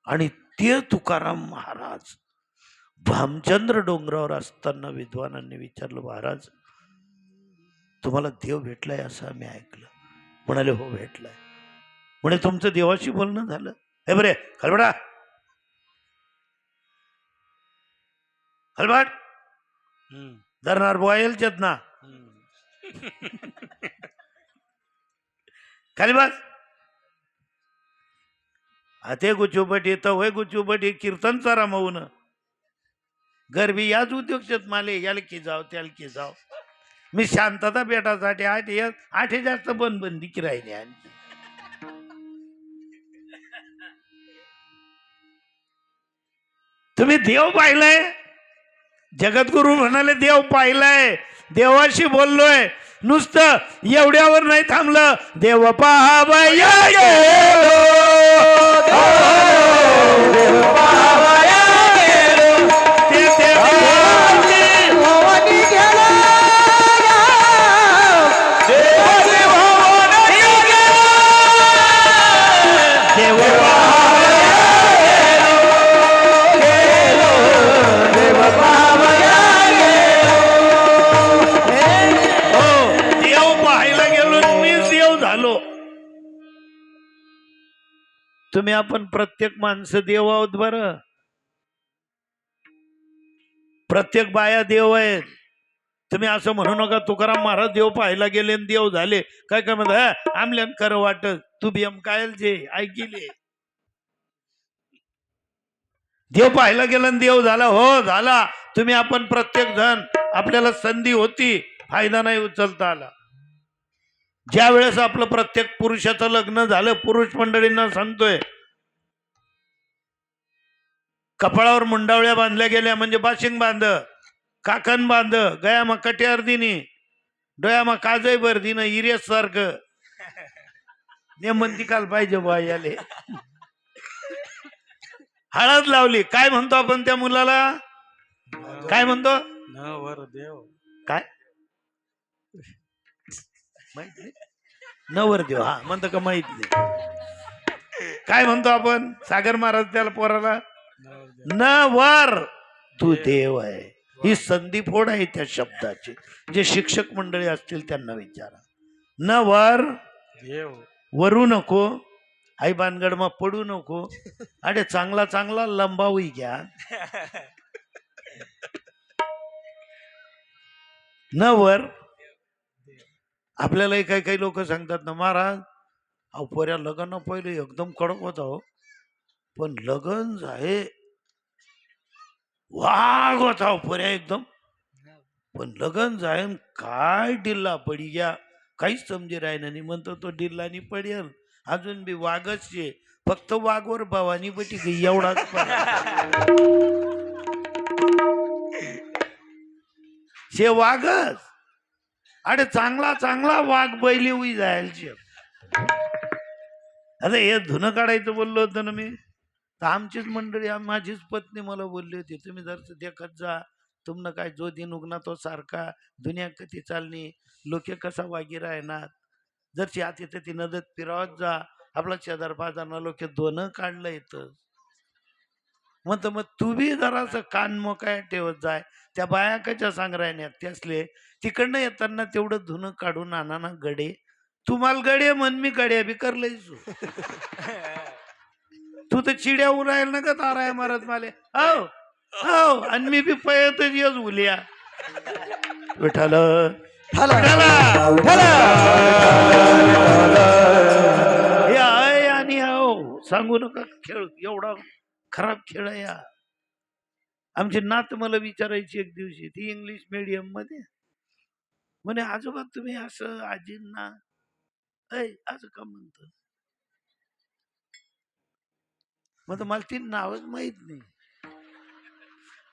आणि ते तुकाराम महाराज भामचंद्र डोंगरावर असताना विद्वानांनी विचारलं, महाराज तुम्हाला देव भेटलाय असं आम्ही ऐकलं. म्हणाले हो भेटलाय. म्हणे तुमचं देवाशी बोलणं झालं? हे बरे खलबडा खलबाट धरणार बोयालच्यात ना खाली बस. ते गुचुबट येतं होय गुचुबट कीर्तनचा रमवून गरबी याच उद्योग माले याल की जाव त्याल की जाव. मी शांतता बेटासाठी आठ जास्त बनबंदी की राहिली. आणखी तुम्ही देव पाहिलाय? जगद्गुरु म्हणाले देव पाहिलाय, देवाशी बोललोय. नुसतं एवढ्यावर नाही थांबलं. देव पाहावया गेलो, देव पाहावया गेलो, ते भवानी गेला, देवाची भवानी गेला, देव देव पाहावया देव पाहायला गेलो, मीच देव झालो. तुम्ही आपण प्रत्येक माणसं देव आहोत बरं. प्रत्येक बाया देव आहेत. तुम्ही असं म्हणू नका तुकाराम महाराज देव पाहायला गेले आणि देव झाले. काय काय म्हणत आमल्यान खरं वाटत तू बियम कायल जे ऐकिले. देव पाहायला गेला आणि देव झाला. हो झाला. तुम्ही आपण प्रत्येक जण आपल्याला संधी होती, फायदा नाही उचलता आला. ज्या वेळेस आपलं प्रत्येक पुरुषाचं लग्न झालं, पुरुष मंडळींना सांगतोय, कपाळावर मुंडावळ्या बांधल्या गेल्या म्हणजे बाशिंग बांध, काकण बांध, गया मग कट्यार दिनी, डोया मग काजय भर दिन, इरेस सारखं नेमंती काल पाहिजे बा याले. हळद लावली. काय म्हणतो आपण त्या मुलाला? काय म्हणतो? नवर देव. काय माहित नाही? नवरदेव. हा म्हणतो का माहित नाही? काय म्हणतो आपण? सागर महाराज त्याला पोराला नवर तू देव आहे. ही संधी फोड आहे त्या शब्दाची. जे शिक्षक मंडळी असतील त्यांना विचारा. नवर देव वरू नको, आई बानगड मग पडू नको. अरे चांगला चांगला लंबावी घ्या. नवर आपल्याला काही काही लोक सांगतात ना, महाराज अहो पोऱ्या लग्न पहिले एकदम कडक होता हो, पण लगन आहे वाघ होता हो पोऱ्या एकदम. पण लगन जाय काय डिल्ला पडी गया, काहीच समजे राहिना नाही. म्हणतो तो डिल्लानी पडेल अजून बी वाघच आहे, फक्त वाघवर भवानी बटी गई एवढाच. शे वाघच. अरे चांगला चांगला वाघ बैली उई जायची. आता हे धुणं काढायचं बोललो होतं ना मी, तर आमचीच मंडळी माझीच पत्नी मला बोलली होती, तुम्ही जर देखत जा, तुमनं काय जो दिन उगना तो सारखा, दुनिया कधी चालणी, लोके कसा वागी राहणार, जरची आती तर ती नदत फिरावत जा. आपला शेजार पाजारना लोके दोन काढलं येतं. मग तू बी जरासं कान मोकाय ठेवत जाय. त्या बाया कशा सांग राहण्यात त्यासले तिकडनं येताना तेवढं धुणं काढून आणा ना गडे. तुम्हाला गडे म्हण, मी गड्या बी करलंय. तू तर चिड्या उरायला ना का ताराय मारत माले. हो हो. आणि मी बी पयतच येस उलिया विठाल हे आहे. आणि हो सांगू नका खेळ एवढा खराब खेळ आहे या. आमची नात मला विचारायची एक दिवशी, ती इंग्लिश मीडियम मध्ये, म्हणे आजोबा तुम्ही असं आजींना ऐ असं का म्हणतो? मग मला ती नावच माहित नाही.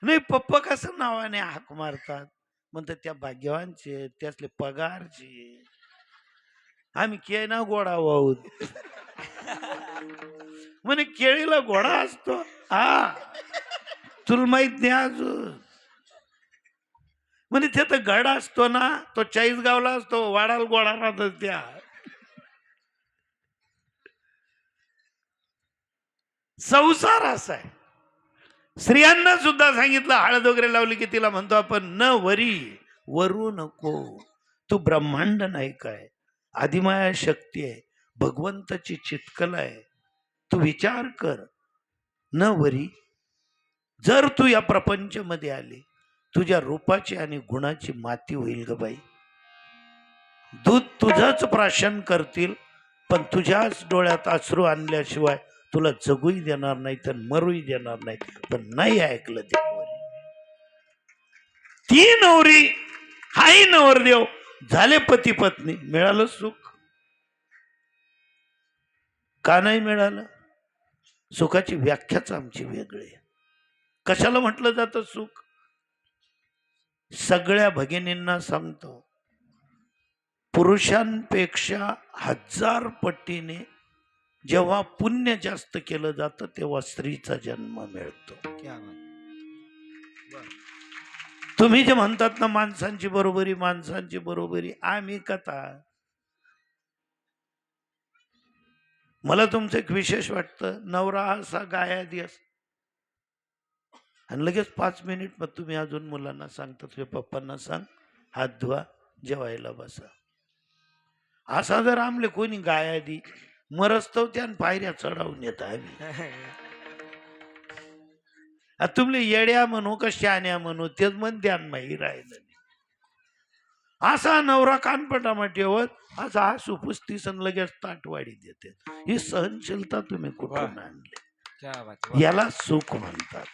नाही पप्पा कसं नावाने हाक मारतात म्हणतात त्या भाग्यवानचे त्यातले पगारचे आम्ही के ना गोडा वाहूत. म्हणे केळीला घोडा असतो हा तुला माहित नाही अजून. म्हणे ते तर गड असतो ना तो चाळीसगावला असतो वाडाला गोडा राहतो त्या. संसार असा आहे. स्त्रियांना सुद्धा सांगितलं हळद वगैरे लावली की तिला म्हणतो आपण न वरी वरू नको. तू ब्रह्मांड नाही काय आदिमाया शक्ती आहे भगवंताची चितकला आहे. तू विचार कर न वरी. जर तू या प्रपंच मध्ये आली तुझ्या रूपाची आणि गुणाची माती होईल ग बाई. दूध तुझंच प्राशन करतील पण तुझ्याच डोळ्यात अश्रू आणल्याशिवाय तुला जगूही देणार नाही तर मरूही देणार नाही. पण नाही ऐकलं ते. ती नवरी हाही नवरदेव झाले पती पत्नी मिळालं सुख का नाही मिळालं? सुखाची व्याख्याच आमची वेगळी आहे. कशाला म्हटलं जातं सुख? सगळ्या भगिनींना सांगतो पुरुषांपेक्षा 1000 पटीने जेव्हा पुण्य जास्त केलं जातं तेव्हा स्त्रीचा जन्म मिळतो. तुम्ही जे म्हणतात ना माणसांची बरोबरी आम्ही कथा. मला तुमचं एक विशेष वाटतं नवरा असा गाया दिवस आणि लगेच 5 मिनिट मग तुम्ही अजून मुलांना सांगता तुझ्या पप्पांना सांग हात धुवा जेवायला बसा. असा जर आमले कोणी गाया दी मरस्तव त्या पायऱ्या चढावून येत आम्ही. तुमले येड्या म्हणू का शहाण्या म्हणू तेच मन ध्यान माही राहिलं. असा नवरा कानपटामा ठेवत असा हसू पुस्तीस लगेच ताटवाडी देते. ही सहनशीलता तुम्ही कुठून आणली? याला सुख म्हणतात.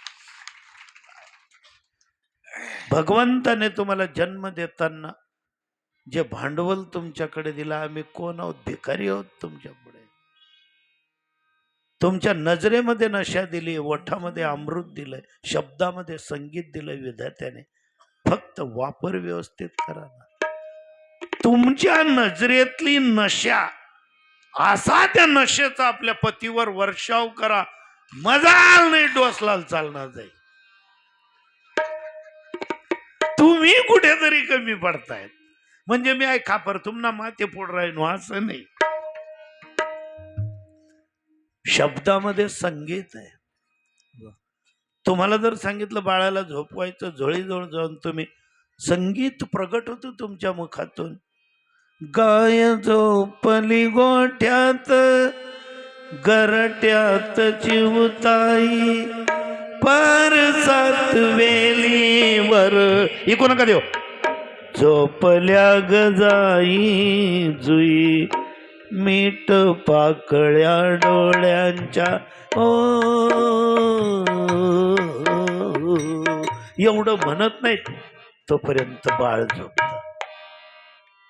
भगवंताने तुम्हाला जन्म देताना जे भांडवल तुमच्याकडे दिलं आम्ही कोण आहोत? भिकारी आहोत तुमच्या पुढे. तुमच्या नजरेमध्ये नशा दिली ओठामध्ये अमृत दिलंय शब्दामध्ये संगीत दिलंय विधात्याने. फक्त वापर व्यवस्थित करा ना. तुमच्या नजरेतली नशा असा त्या नशेचा आपल्या पतीवर वर्षाव करा मजाल नाही डोसलाल चालणार जाईल. तुम्ही कुठेतरी कमी पडतायत म्हणजे मी आई खापर तुम्हाला माते पोड राहीन असं नाही. शब्दामध्ये संगीत आहे. तुम्हाला जर सांगितलं बाळाला झोपवायचं झोळीजवळ जाऊन तुम्ही संगीत प्रगट होतं तुमच्या मुखातून. गाय झोपली गोठ्यात गरट्यात चिवताई परसात वेलीवर इकू नका देव झोपल्या गजाई जुई मीठ पाकळ्या डोळ्यांच्या ओ एवढं म्हणत नाहीत तोपर्यंत बाळ झोपत.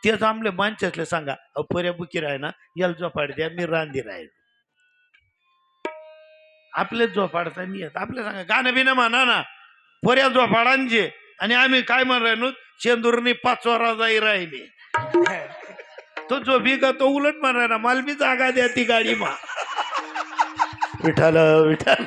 तेच आमले माणसातले सांगा अपर्या बुकी राह ना याला झोपाड द्या मी रांधी राहील. आपलेच झोपाडता मी येत आपले सांगा गाणं बिणं म्हणा ना पोऱ्या झोपाडांचे आणि आम्ही काय म्हण राहिलो चेंदूरनी 5 वारा जाई राहिली. तो झोपी का तो उलट म्हणा ना मला बी जागा द्या ती गाडी मा. विठाल विठाल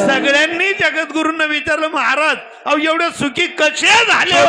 सगळ्यांनी जगद्गुरूंना विचारलं महाराज अहो एवढे सुखी कसे झाले?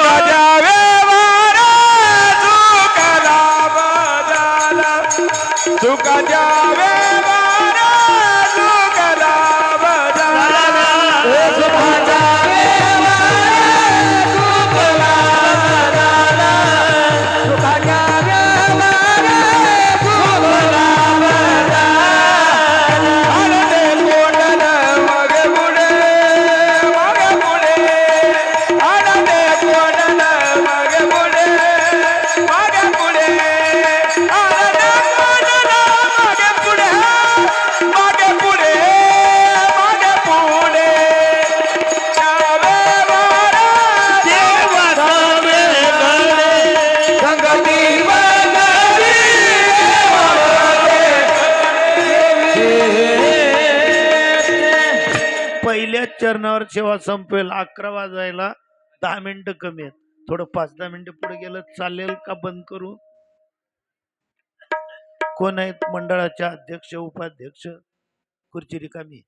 चरणावर सेवा संपेल. 11 वाजायला 10 मिनिटं कमी आहेत. थोडं 5-10 मिनिटं पुढे गेलं चालेल का? बंद करू? कोण आहेत मंडळाचे अध्यक्ष उपाध्यक्ष? खुर्ची रिकामी.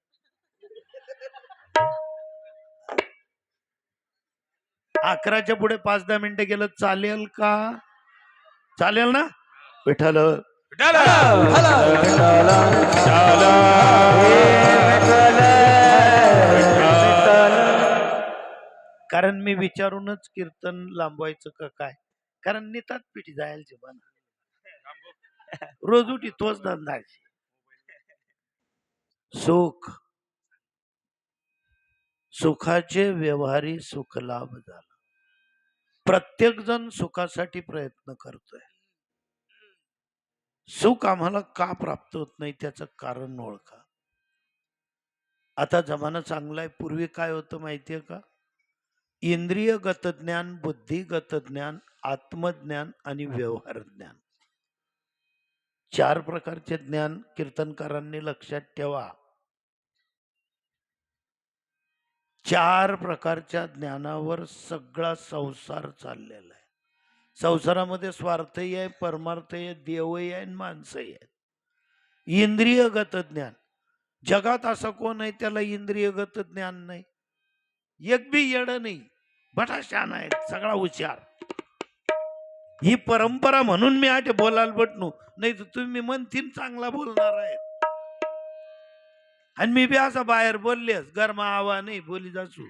11च्या पुढे 5-10 मिनिटं गेलं चालेल का? चालेल ना? विठ्ठल कारण मी विचारूनच कीर्तन लांबवायचं का काय? कारण नितात पिठी जायला बना रोज उठी तोच धंदा आहे. सुख सुखाचे व्यवहारी सुख लाभ झाला. प्रत्येक जण सुखासाठी प्रयत्न करतोय. सुख आम्हाला का प्राप्त होत नाही त्याचं कारण ओळखा. आता जमाना चांगला आहे. पूर्वी काय होतं माहितीये का? इंद्रियगत ज्ञान, बुद्धिगत ज्ञान, आत्मज्ञान आणि व्यवहार ज्ञान, 4 प्रकारचे ज्ञान कीर्तनकारांनी लक्षात ठेवा. 4 प्रकारच्या ज्ञानावर सगळा संसार चाललेला आहे. संसारामध्ये स्वार्थही आहे, परमार्थही आहे, देवही आहे, माणसंही आहेत. इंद्रियगत ज्ञान, जगात असं कोण आहे त्याला इंद्रियगत ज्ञान नाही? एक बी येड नाही, बटा शान आहे, सगळा हुशार. ही परंपरा म्हणून मी आज बोलायला बटणू, नाही तर तुम्ही म्हणतील चांगला बोलणार आहेत. आणि मी बी असं बाहेर बोललेस गरमा आवा नाही बोली जासू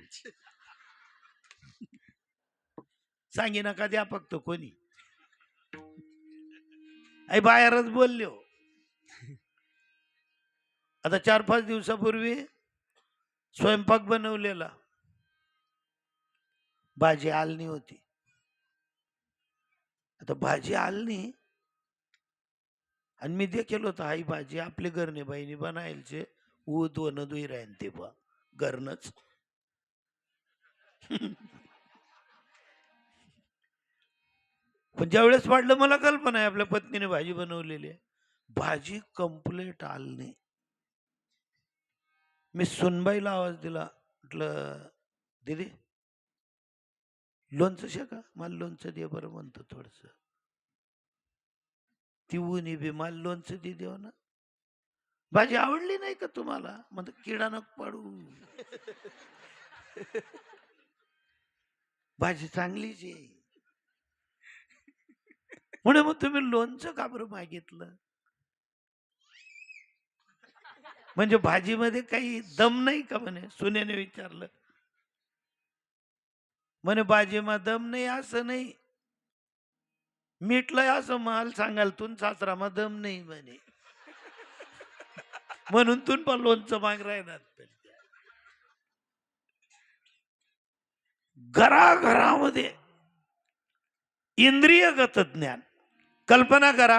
सांगी नका द्या फक्त कोणी. आई बाहेरच बोलले हो. आता 4-5 दिवसापूर्वी स्वयंपाक बनवलेला, भाजी आलनी होती. आता भाजी आलनी आणि मी देखील होता आई भाजी आपले घरने बाईनी बनायचे ऊद वन दुई राहीन ते बा घरनच. पण ज्यावेळेस वाटलं मला कल्पना आहे आपल्या पत्नीने भाजी बनवलेली आहे. भाजी कंप्लीट आलनी. मी सुनबाईला आवाज दिला, म्हटलं दीदी लोणचं शेका, मला लोणचं दे बरं म्हणतो थोडस. ती उनी बी मला लोणचं दे देव ना. भाजी आवडली नाही का तुम्हाला? म्हणतो किडा नको पाडू, भाजी चांगलीच आहे. म्हणे मग तुम्ही लोणचं का बरं मागितलं? म्हणजे भाजीमध्ये काही दम नाही का? म्हणे सुनेने विचारलं. म्हणे भाजीमा दम नाही असं नाही, मीठलंय असं माल सांगाल तून सासरामा दम नाही म्हणे, म्हणून तून पण लोणचं माग राहणार. घराघरामध्ये इंद्रियगत ज्ञान. कल्पना करा,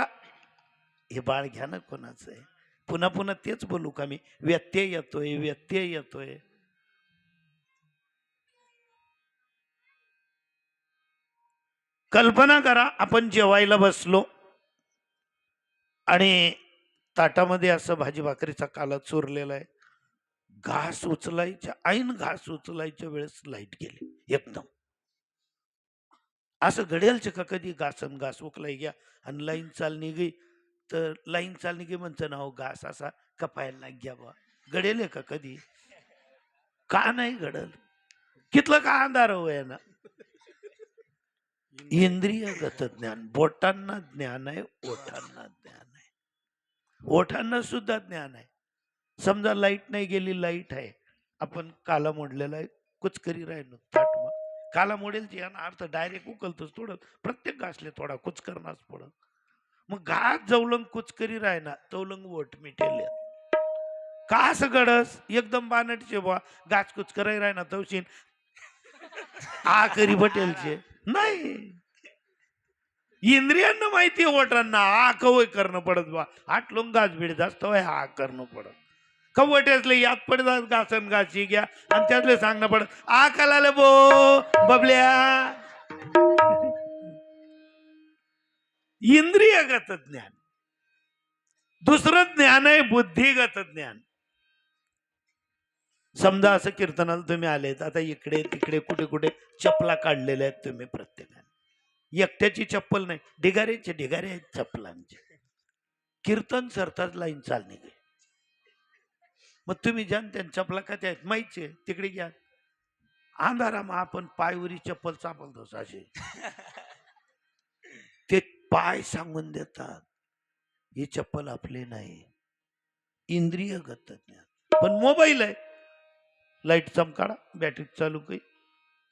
हे बाळ घ्या ना कोणाचं आहे. पुन्हा पुन्हा तेच बोलू का मी? व्यत्यय येतोय, व्यत्यय येतोय. कल्पना करा, आपण जेवायला बसलो आणि ताटामध्ये असं भाजी भाकरीचा काला चोरलेला आहे. घास उचलायच्या ऐन घास उचलायच्या वेळेस लाईट गेली एकदम. असं घडेलच का कधी? घासन घास उकलाई घ्या आणि लाईन चालणी गई तर लाईन चालणी गे म्हणतं ना, हो घास असा कपायला लाग घ्या बा. घडेल का कधी? का नाही घडल? कितलं का अंधार होय ना. इंद्रियगत ज्ञान. बोटांना ज्ञान आहे, ओठांना ज्ञान आहे. ओठांना सुद्धा ज्ञान आहे. समजा लाईट नाही गेली, लाईट आहे, आपण काला मोडलेला आहे, कुचकरी राहिलो ताट मग काला मोडेल ती अर्थ डायरेक्ट उकलतोच थोडं, प्रत्येक घासले थोडा कुच करणारच पडत. मग घास जवलंग कुचकरी राहिना तवलंग वोट मिटेल का? असं गडस एकदम बानटचे बा गाच कुचकराई राहिना तवशीन आ करी बटेलचे नाही. इंद्रियांना माहिती ओटांना आ कवय करणं पडत बा. आठ लोक गाच भिड जास्त हा करणं पडत. कवटेसले याद पडतात घासन घासी घ्या आणि त्यातले सांगणं पडत आ कलाले बो बबल्या. इंद्रियगत ज्ञान. दुसरं ज्ञान आहे बुद्धिगत ज्ञान. समजा असं कीर्तनाला तुम्ही आलेत, आता इकडे तिकडे कुठे कुठे चपला काढलेल्या आहेत तुम्ही प्रत्येकाने, एकट्याची चप्पल नाही, ढिगाऱ्याचे ढिगारे आहेत चप्पलांचे. कीर्तन सरताच लाईन चालणे गे. मग तुम्ही ज्या त्यांच्या चपला का आहेत माहिती तिकडे घ्या. अंधारा मग आपण पायवरी चप्पल चापलतो असे ते पाय सांगून देतात ही चप्पल आपली नाही, इंद्रिय गत ज्ञान. पण मोबाईल आहे, लाईट चमकाडा, बॅटरी चालू काही,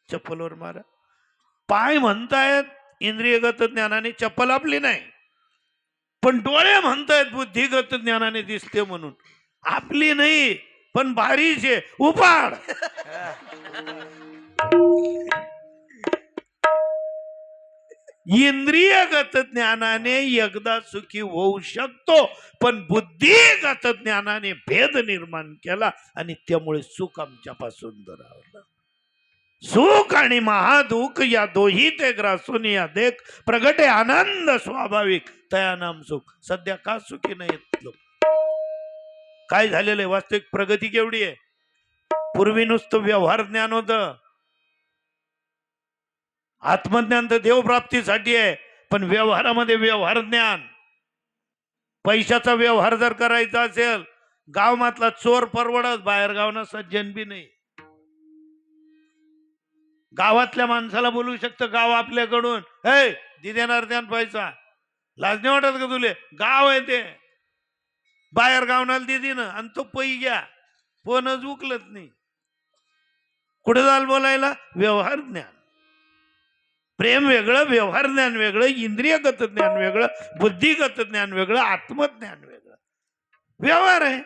चप्पलवर मारा. पाय म्हणतायत इंद्रियगत ज्ञानाने चप्पल आपली नाही, पण डोळे म्हणतायत बुद्धिगत ज्ञानाने दिसते म्हणून आपली नाही, पण भारीचे उपाड. इंद्रियगत ज्ञानाने एकदा सुखी होऊ शकतो, पण बुद्धिगत ज्ञानाने भेद निर्माण केला आणि त्यामुळे सुख आमच्यापासून दुरावलं. सुख आणि महादुःख या दोही ते ग्रासून या देख प्रगटे आनंद स्वाभाविक तया नाम सुख. सध्या का सुखी नाहीत लोक? काय झालेलं आहे? वास्तविक प्रगती केवढी आहे? पूर्वी नुसतं व्यवहार ज्ञान होतं, आत्मज्ञान तर देवप्राप्तीसाठी आहे, पण व्यवहारामध्ये व्यवहार ज्ञान. पैशाचा व्यवहार जर करायचा असेल, गाव मातला चोर परवडत, बाहेर गावना सज्जन बी नाही. गावातल्या माणसाला बोलू शकतं गाव आपल्याकडून, हे दि देणार द्यान पैसा, लाज नाही वाटत का तुले? गाव आहे ते, बाहेर गावनाला दिदी ना आणि तो पै घ्या, फोनच उकलत नाही. कुठे जाल बोलायला? व्यवहार ज्ञान. प्रेम वेगळं, व्यवहार ज्ञान वेगळं, इंद्रियगत ज्ञान वेगळं, बुद्धिगत ज्ञान वेगळं, आत्मज्ञान वेगळं. व्यवहार आहे.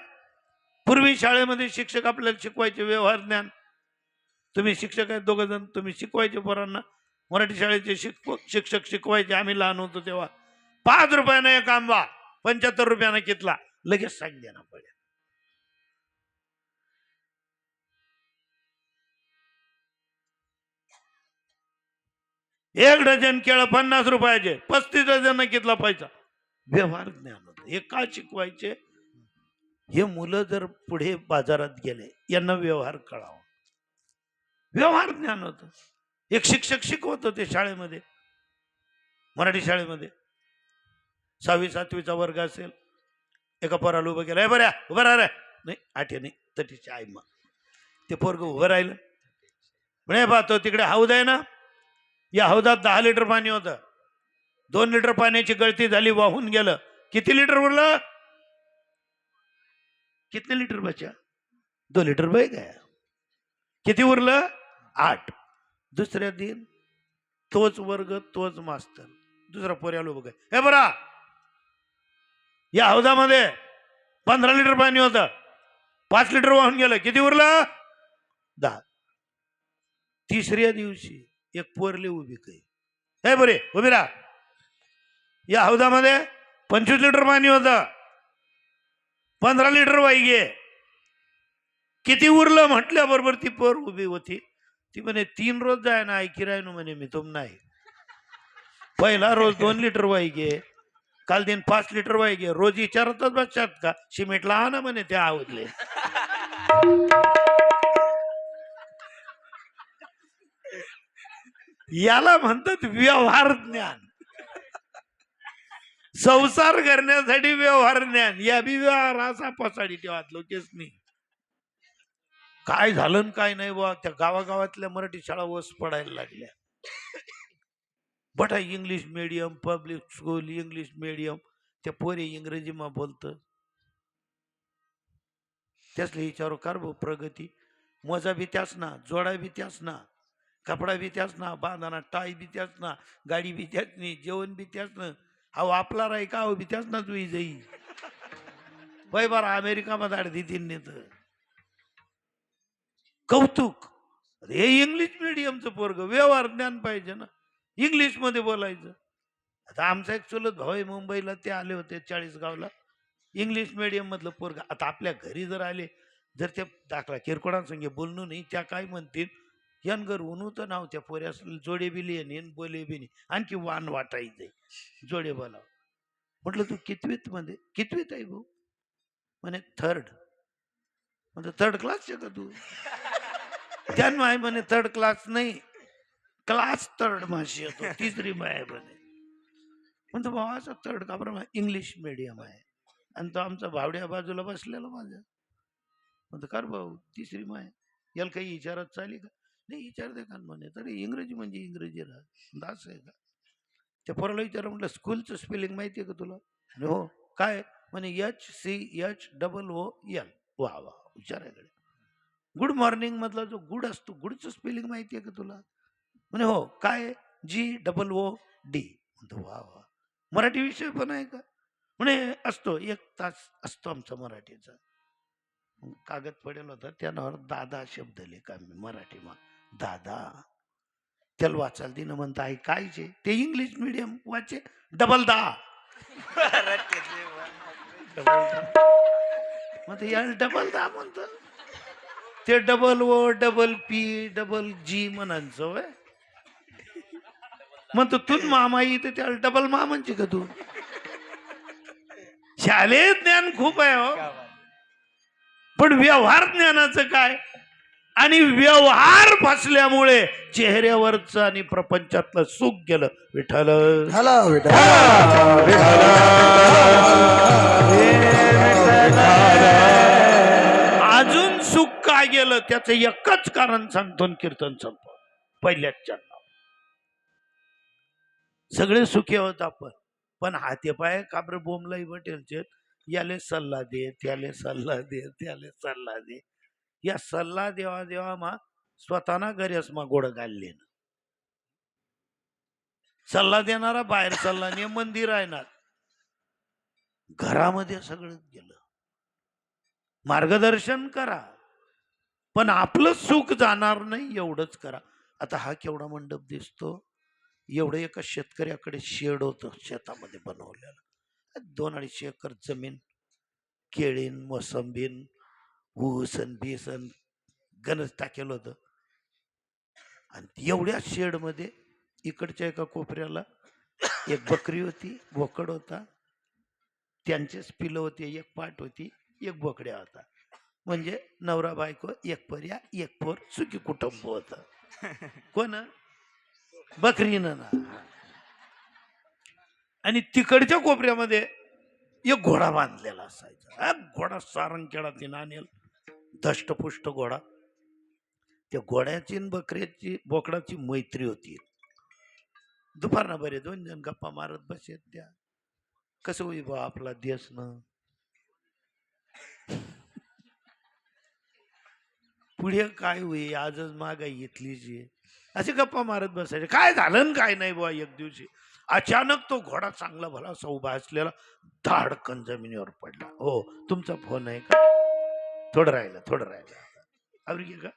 पूर्वी शाळेमध्ये शिक्षक आपल्याला शिकवायचे व्यवहार ज्ञान. तुम्ही शिक्षक आहेत दोघ जण, तुम्ही शिकवायचे पोरांना. मराठी शाळेचे शिक्षक शिकवायचे, आम्ही लहान होतो तेव्हा. 5 रुपयाने एक आंबा, 75 रुपयाने कितला, लगेच सांग देणार पडेल. एक डझन केळं 50 रुपयाचे, 35 डझन कितला पैसा. व्यवहार ज्ञान होतं. हे का शिकवायचे? हे मुलं जर पुढे बाजारात गेले, यांना व्यवहार कळावा. व्यवहार ज्ञान होतं. एक शिक्षक शिकवत होते शाळेमध्ये, मराठी शाळेमध्ये. 6वी 7वीचा वर्ग असेल, एका पोराला उभं केलं, बऱ्या उभं राहा रे. नाही, 8 नाही, तटीची आई. मग ते पोरग उभं राहिलं, म्हणे पाहतो तिकडे हौद आहे ना, या हौदात 10 लिटर पाणी होतं. 2 लिटर पाण्याची गळती झाली, वाहून गेलं. किती लिटर उरलं? कितने लिटर बचा? 2 लिटर बह गया. किती उरलं? 8. दुसऱ्या दिन तोच वर्ग, तोच मास्तर, दुसरा पोऱ्याला बघ, हे बरा या हौदामध्ये 15 लिटर पाणी होतं, 5 लिटर वाहून गेलं. किती उरलं? 10. तिसऱ्या दिवशी एक पोरले उभी काही, हे बरे उभी राहा, या हौदामध्ये 25 लिटर पाणी होतं, 15 लिटर वाई गे, किती उरलं म्हटल्याबरोबर ती पोर उभी होती. ती म्हणे 3 रोज जाय ना ऐकी राय म्हणे मी तुम नाही. पहिला रोज 2 लिटर वाई गे, काल दिन 5 लिटर वाई गे. रोज विचारतच बसतात का सिमेंटला हा ना म्हणे ते आवडले. याला म्हणतात व्यवहार ज्ञान. संसार करण्यासाठी व्यवहार ज्ञान. या बी व्यवहार असा पसाडी ठेवात लोकेच नाही. काय झालं काय नाही बा, त्या गावागावातल्या मराठी शाळा वस पडायला लागल्या. But English medium, public school, English medium, त्या पोरे इंग्रजीमा बोलत. त्यासले विचारो कर भाऊ प्रगती, मोजा बी त्याच ना, जोडा बी त्याच ना, कपडा बी त्याच ना, बांधाना टाय बी त्याच ना, गाडी बी त्याच नाही, जेवण बी त्याच ना. हा आपला राही का हो बी त्याच ना तुझी जाई. बाय बारा अमेरिका मध्ये अडधी तीन तर कौतुक. हे इंग्लिश मीडियमचं पोरग, व्यवहार ज्ञान पाहिजे ना, इंग्लिश मध्ये बोलायचं. आता आमचा एक चुलत भाऊ आहे मुंबईला, ते आले होते 40गावला, इंग्लिश मीडियम मधलं पोरग. आता आपल्या घरी जर आले, जर ते दाखला किरकोळांसंगे बोलणं नाही, त्या काय म्हणतील, यनगर उनू तर नाव त्या पोऱ्या जोडे बी लिहिणे बोले बी नाही, आणखी वान वाटायचे जोडे बोलाव. म्हटलं तू कितवीत मध्ये? कितवीत आहे भाऊ? म्हणे 3rd. म्हणजे थर्ड क्लासचे का तू? त्यान माय म्हणे थर्ड क्लास नाही, क्लास थर्ड माशी येतो, तिसरी माय म्हणे. म्हणतो भावाचा थर्ड का बरं? इंग्लिश मीडियम आहे. आणि तो आमचा भावड्या बाजूला बसलेला माझ्या. म्हणतो कर भाऊ तिसरी माय, याला काही विचारत चाली का? नाही विचारते का म्हणे, तरी इंग्रजी म्हणजे इंग्रजी राहा दास आहे का? त्या पोराला विचारलं, म्हटलं स्कूलचं स्पेलिंग माहिती आहे का तुला? म्हणे, हो काय? म्हणे HCHOOL. वा वा विचारायकडे. गुड मॉर्निंग मधला जो गुड असतो, गुडचं स्पेलिंग माहिती आहे का तुला? म्हणे हो काय? GOOD. म्हणतो वा वा. मराठी विषय पण आहे का? म्हणे असतो, 1 तास असतो आमचा मराठीचा. कागद पडेल होता त्यावर दादा शब्द लिहा मी मराठी मा दादा. त्याला वाचायला दिनं म्हणता आहे कायचे ते इंग्लिश मीडियम वाचे डबल दा. म्हणते यार डबल दा म्हणतो, ते DOO DP G म्हणायचं होय. म्हणतो तूच मामा इथे त्याला डबल मा म्हणजे का तू? शालेय ज्ञान खूप आहे हो, पण व्यवहार ज्ञानाचं काय? आणि व्यवहार फसल्यामुळे चेहऱ्यावरच आणि प्रपंचातलं सुख गेलं. विठ्ठल अजून सुख काय गेलं त्याचं एकच कारण सांगतो आणि कीर्तन संपव. पहिल्याच चरणावर सगळे सुखी होत आपण, पण हाते पाय काबर बोंबलाई बटेलचे. याले सल्ला दे, त्याले सल्ला दे, त्याले सल्ला दे. या सल्ला देवा देवा मा स्वतःना गरज मा गोड घालले. सल्ला देणारा बाहेर सल्ला नाही, मंदिर आहे ना, घरामध्ये सगळं गेलं. मार्गदर्शन करा, पण आपलं सुख जाणार नाही एवढंच करा. आता हा केवढा मंडप दिसतो, एवढं एका शेतकऱ्याकडे शेड होतं शेतामध्ये बनवलेलं. 2-2.5 एकर जमीन, केळीन मोसंबीन ऊसन बेसन गणच टाकेलं होतं. आणि एवढ्या शेड मध्ये इकडच्या एका कोपऱ्याला एक बकरी होती, बोकड होता, त्यांचेच पिलं होते, एक पाट होती, एक बोकड्या होता. म्हणजे नवरा बायको, एक पर्या एक पोर, सुखी कुटुंब होत. कोण? बकरीनं ना. आणि तिकडच्या कोपऱ्यामध्ये एक घोडा बांधलेला असायचा. घोडा सारंगखेडा तिनं आणेल, धष्टपुष्ट घोडा. त्या घोड्याची बकऱ्याची बोकडाची मैत्री होती. दुपारना बरे 2 जण गप्पा मारत बसेत. त्या कसं होई बा आपला देश न पुढे काय होई, आजच महागाई इथलीची, असे गप्पा मारत बसायचे. काय झालं काय नाही बुवा. एक दिवशी अचानक तो घोडा चांगला भला असा उभा असलेला धाडकन जमिनीवर पडला. हो तुमचा फोन आहे का? थोडं राहिलं आवरी का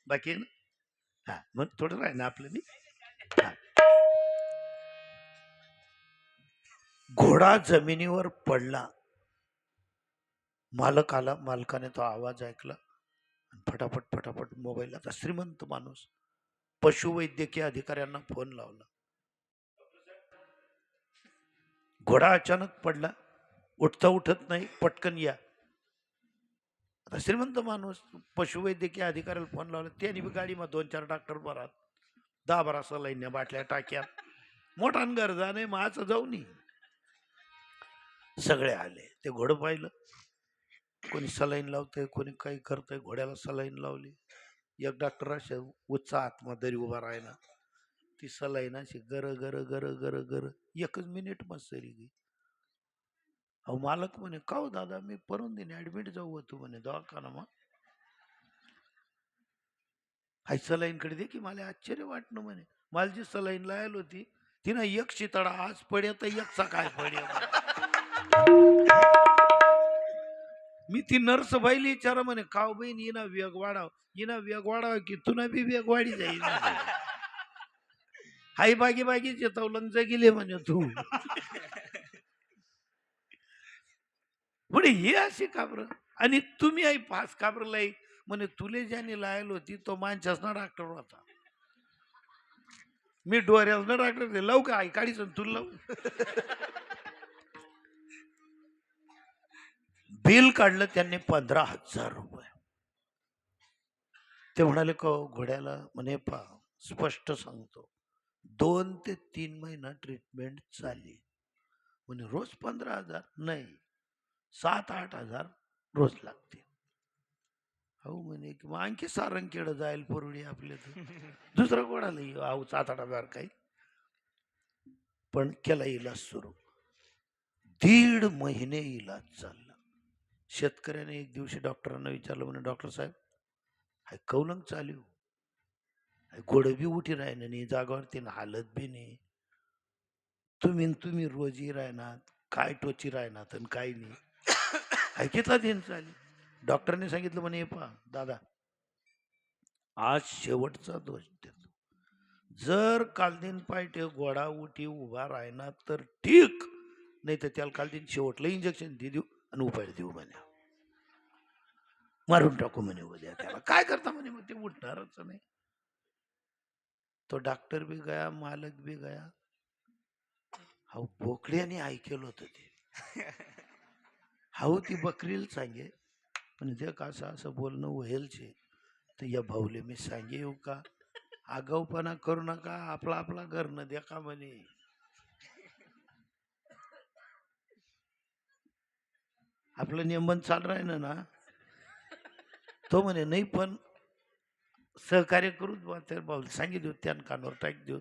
बाकी ना? हा मग थोडं राहिलं आपलं मी. घोडा जमिनीवर पडला. मालक आला, मालकाने तो आवाज ऐकला, फटाफट मोबाईल. आता श्रीमंत माणूस पशुवैद्यकीय अधिकाऱ्यांना फोन लावला. घोडा अचानक पडला, उठता उठत नाही, पटकन या. आता श्रीमंत माणूस पशुवैद्यकीय अधिकाऱ्याला फोन लावला. त्यांनी बी गाडी मग 2-4 डॉक्टर बरात, 10-12 सलाईन बाटल्या टाक्या, मोठा गरजा नाही माझं जाऊन सगळे आले. ते घोडं पाहिलं, कोणी सलाईन लावतंय, कोणी काही करतंय. घोड्याला सलाईन लावली. एक डॉक्टर अशा उच्चा आत्मदरी उभा राहिला. ती सलाईन अशी गर गर गर गर गर 1 मिनिट मग सरी गई. अहो मालक म्हणे का हो दादा, मी परवून देणे ऍडमिट जाऊ होतो म्हणे दवाखाना. मग हाय सलाईन कडे दे की मला आश्चर्य वाटणं म्हणे. मला जी सलाईन लायल होती तिनं 1 शितळा आज पडे तर 1 सकाळ पडे. मी ती नर्स बाईली विचारा म्हणे काव बहीण हिना वेग वाढाव की तुना बी वेग वाढी जाईल. हाय बागी चेतवलं जगिले म्हणे तू. म्हणे हे असे काबर, आणि तुम्ही आई पास काबर लाई म्हणे. तुले ज्याने लायल होती तो माणसाच ना डॉक्टर होता. मी डोऱ्याच ना डॉक्टर लावू का आई काढीच तुला लावू. बिल काढलं त्यांनी 15,000 रुपये. ते म्हणाले का घोड्याला म्हणे पा स्पष्ट सांगतो 2 ते 3 महिना ट्रीटमेंट चालली. म्हणे रोज 15,000 नाही 7-8 हजार रोज लागते. अहो म्हणे की मग आणखी सारंगखेड जाईल पुरवडी आपल्या तर दुसरा कोणाला येऊ अहो 7-8 हजार काही. पण केला इलाज सुरू. 1.5 महिने इलाज चालला. शेतकऱ्याने एक दिवशी डॉक्टरांना विचारलं म्हणे डॉक्टर साहेब हाय कौलंग चालू घोडं बी उठी राहिना नाही जागावरती हालत बी नाही. तुम्ही रोजी राहणार काय टोची राहणार आणि काय नाही. ऐकितला दिन चालू. डॉक्टरने सांगितलं म्हणे पहा दादा आज शेवटचा दोष देतो. जर कालदीन पायटे घोडा उठी उभा राहणार तर ठीक नाही तर त्याला कालदीन शेवटलं इंजेक्शन देऊ आणि उपाय देऊ म्हणे. मारून टाकू म्हणे उद्या त्याला काय करता म्हणे मग ते उठणारच नाही. तो डॉक्टर बी गया मालक बी गया. हा बोकड्याने ऐकलं होतं ते. हाऊ ती बकरीला सांगे पण जे कसं असं बोलणं होईल छे तर या भाऊले मी सांगे येऊ का आगाऊपणा करू नका आपला आपला घरनं द्या का म्हणे. आपलं नियमन चाल राहिलं ना तो म्हणे नाही पण सहकार्य करूच बा त्या भाऊ सांगितलं त्यानं कानावर टाक देऊ.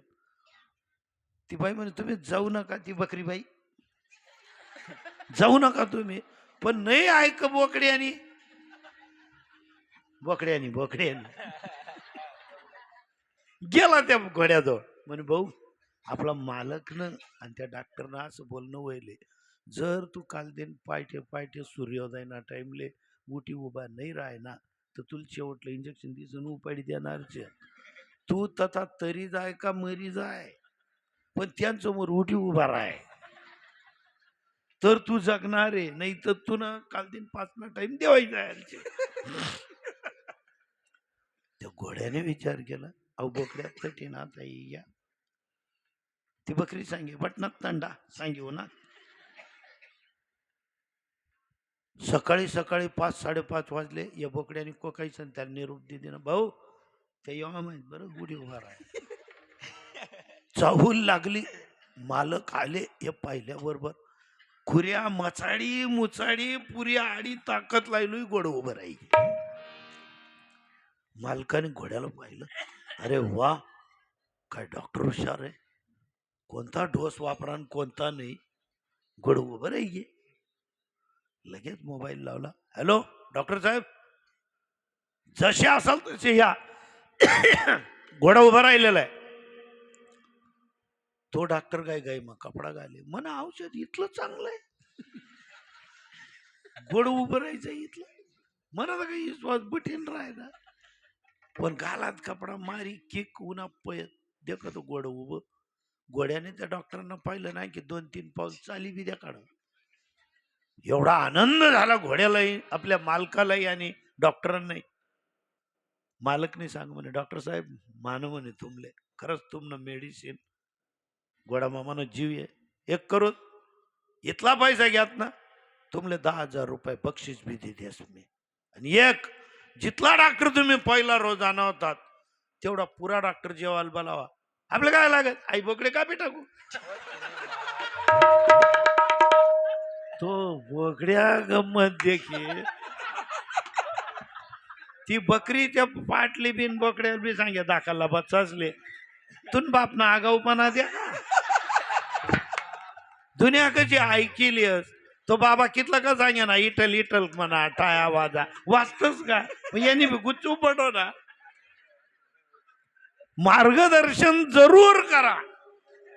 ती बाई म्हणे तुम्ही जाऊ नका ती बकरी बाई जाऊ नका तुम्ही पण नाही ऐक बोकड्यानी गेला त्या घोड्याजवळ म्हणे भाऊ आपला मालकनं आणि त्या डॉक्टरनं असं बोलणं व्हायले जर तू काल दिन पायटे सूर्योदयना टाइमले उठी उभा नाही राहना तर तुला शेवटलं इंजेक्शन दिसून उपाडी देणारच. तू तथा तरी जाय का मरी जाय पण त्यांसमोर उठी उभा राह तर तू जगणार आहे नाही तर तू ना काल दिन 5 टाइम देवायचा. त्या घोड्याने विचार केला अहो बोकड्यात ना ताई या ती बकरी सांगे बटनात तंडा सांगेव ना. सकाळी 5-5:30 वाजले या बोकड्याने काही सण त्याला निरोप दिले ना भाऊ त्या येवा माहित बरं गुढी उभा राह. चाहूल लागली. मालक आले हे पाहिल्याबरोबर खुऱ्या मचाडी मुचाडी पुरी आडी ताकद लागली घोड उभं राहील. मालकाने घोड्याला पाहिलं अरे वा काय डॉक्टर हुशार आहे कोणता डोस वापरा कोणता नाही घोड उभं राहील. लगेच मोबाईल लावला हॅलो डॉक्टर साहेब जसे असाल तसे या घोडा उभा राहिलेला आहे. तो डॉक्टर काय मग कपडा घाले म्हणा औषध इथलं चांगलं आहे घोड उभं राहायचं इथलं म्हणा काही विश्वास बटीन राहायला पण गालात कपडा मारी किक उन्हा पयत देखत घोड उभं. घोड्याने त्या डॉक्टरांना पाहिलं नाही की 2-3 पाऊल चाली बी द्या काढ. एवढा आनंद झाला घोड्यालाही आपल्या मालकालाही आणि डॉक्टरांनाही. मालकने सांग म्हणे डॉक्टर साहेब मानव म्हणे तुमले खरंच तुमनं मेडिसिन घोडा मामानं जीव आहे. एक करून इथला पैसा घ्यात ना तुमले 10,000 रुपये बक्षीस बी देतेस मी आणि एक जिथला डॉक्टर तुम्ही पहिला रोज आणवतात तेवढा पुरा डॉक्टर जेवायला बोलावा. आपलं काय लागत आई बोकडे का टाकू. तो बोकड्या गंमत देखील ती बकरी त्या पाटली बिन बोकड्या बी सांगे दाखलला बच्चासले तुन बापना आगाऊपणा द्या. दुनिया कशी ऐकिलीस तो बाबा कितला का सांगे ना इटल म्हणा टाया वाजा वाचतच का यांनी गुच्चू पडो ना. मार्गदर्शन जरूर करा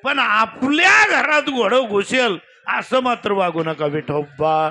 पण आपल्या घरात घोडं घुसेल असं मात्र वागू नका विठोबा.